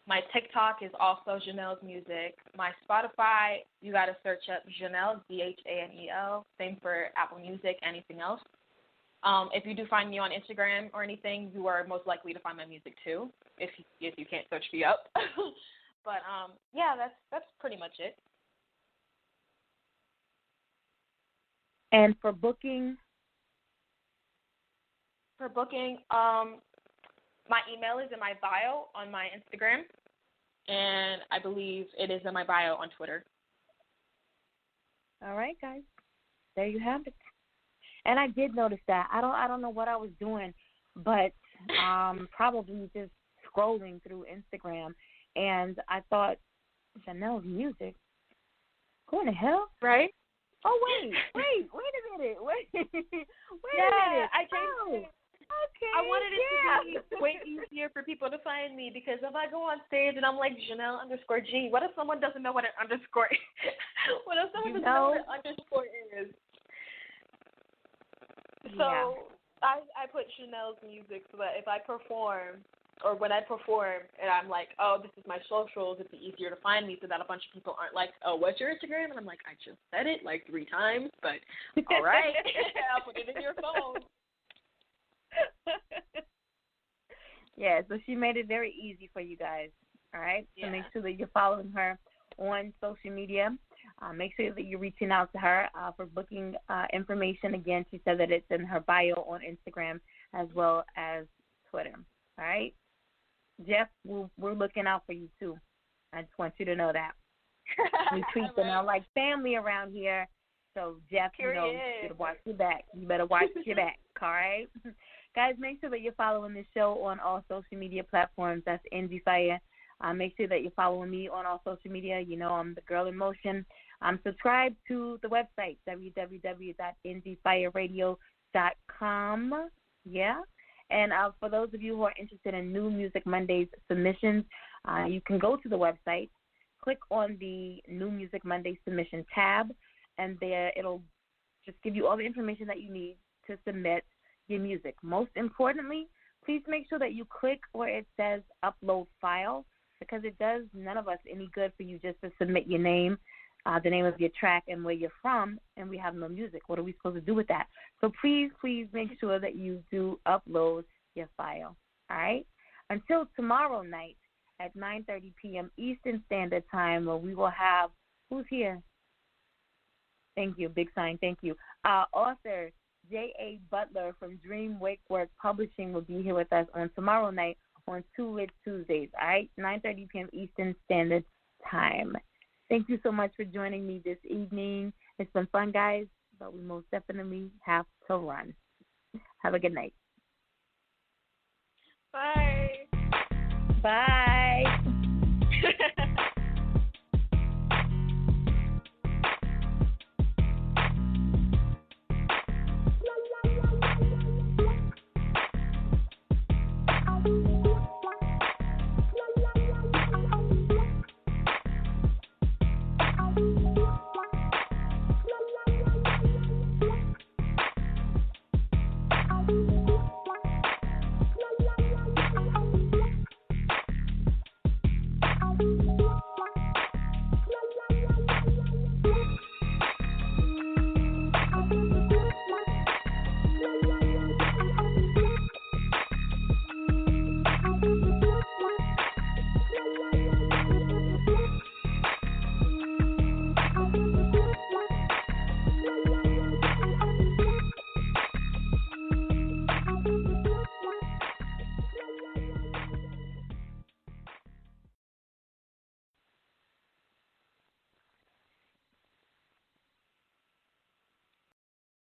My TikTok is also Zhanel's Music. My Spotify, you got to search up Zhanel, ZHANEL. Same for Apple Music, anything else. If you do find me on Instagram or anything, you are most likely to find my music too, if you can't search me up. But yeah, that's pretty much it. And for booking? For booking, my email is in my bio on my Instagram, and I believe it is in my bio on Twitter. All right, guys. There you have it. And I did notice that. I don't know what I was doing, but probably just scrolling through Instagram, and I thought, Zhanel's Music? Who in the hell? Right? Oh, wait a minute. Wait a minute. I changed it. Okay, I wanted it to be way easier for people to find me, because if I go on stage and I'm like Zhanel_G, what if someone doesn't know what an underscore is? What if someone doesn't know what an underscore is? So I put Zhanel's Music so that if I perform, or when I perform and I'm like, oh, this is my socials, it'd be easier to find me, so that a bunch of people aren't like, oh, what's your Instagram? And I'm like, I just said it like 3 times, but all right, I'll put it in your phone. Yeah, so she made it very easy for you guys, all right? So make sure that you're following her on social media. Make sure that you're reaching out to her for booking information. Again, she said that it's in her bio on Instagram as well as Twitter, all right? Jeff, we're looking out for you, too. I just want you to know that. We treat them out like family around here. So, Jeff, you better watch your back. You better watch your back, all right? Guys, make sure that you're following this show on all social media platforms. That's Endie Fiya. Make sure that you're following me on all social media. You know I'm the girl in motion. Subscribe to the website, www.indiefireradio.com. Yeah. And for those of you who are interested in new Music Mondays submissions, you can go to the website, click on the New Music Monday submission tab, and there it'll just give you all the information that you need to submit your music. Most importantly, please make sure that you click where it says upload file, because it does none of us any good for you just to submit your name, the name of your track, and where you're from, and we have no music. What are we supposed to do with that? So please make sure that you do upload your file, all right? Until tomorrow night at 9:30 p.m. Eastern Standard Time, where we will have, who's here? Thank you, big sign, thank you. Author J.A. Butler from Dream Wake Work Publishing will be here with us on tomorrow night on Two Lit Tuesdays, all right? 9:30 p.m. Eastern Standard Time. Thank you so much for joining me this evening. It's been fun, guys, but we most definitely have to run. Have a good night. Bye. Bye.